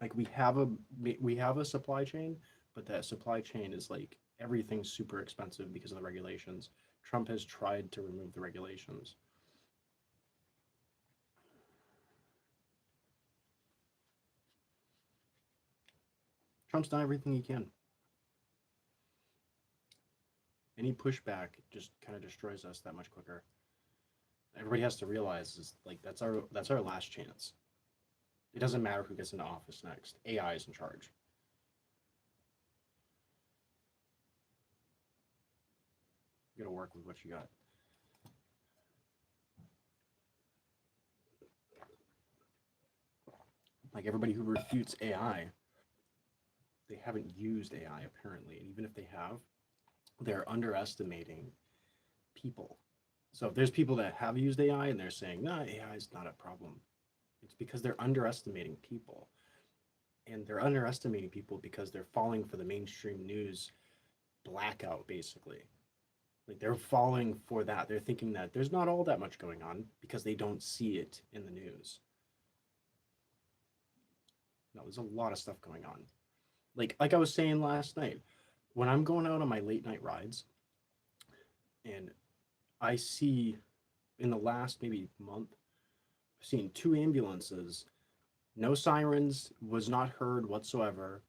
Like we have a supply chain, but that supply chain is like everything's super expensive because of the regulations. Trump has tried to remove the regulations. Trump's done everything he can. Any pushback just kind of destroys us that much quicker. Everybody has to realize is like that's our last chance. It doesn't matter who gets into office next. AI is in charge. You gotta work with what you got. Like everybody who refutes AI, they haven't used AI apparently, and even if they have, they're underestimating people. So if there's people that have used AI and they're saying, no, AI is not a problem, it's because they're underestimating people. And they're underestimating people because they're falling for the mainstream news blackout, basically. Like they're falling for that. They're thinking that there's not all that much going on because they don't see it in the news. No, there's a lot of stuff going on. Like I was saying last night, when I'm going out on my late night rides and I see in the last maybe month, I've seen two ambulances, no sirens, was not heard whatsoever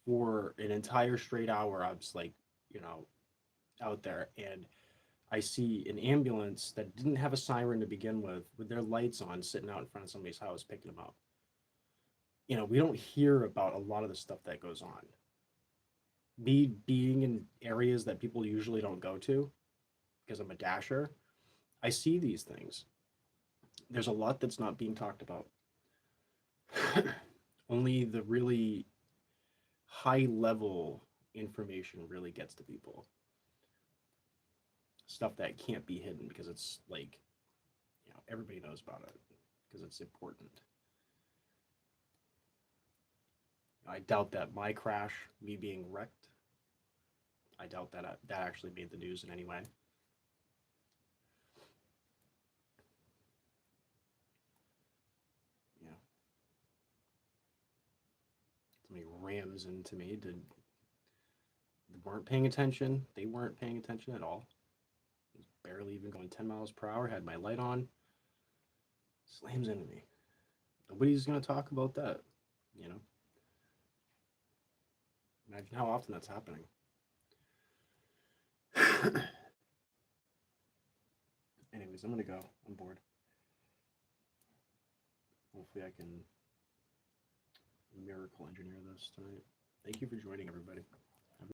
for an entire straight hour. I was like, you know, out there and I see an ambulance that didn't have a siren to begin with their lights on, sitting out in front of somebody's house picking them up. You know, we don't hear about a lot of the stuff that goes on. Me being in areas that people usually don't go to because I'm a dasher, I see these things. There's a lot that's not being talked about. Only the really high level information really gets to people. Stuff that can't be hidden because it's like, you know, everybody knows about it because it's important. I doubt that my crash, me being wrecked, I doubt that that actually made the news in any way. Yeah, somebody rams into me. Weren't paying attention. They weren't paying attention at all. I was barely even going 10 miles per hour. Had my light on. Slams into me. Nobody's gonna talk about that. You know. Imagine how often that's happening. Anyways, I'm gonna go. I'm bored. Hopefully, I can miracle engineer this tonight. Thank you for joining, everybody.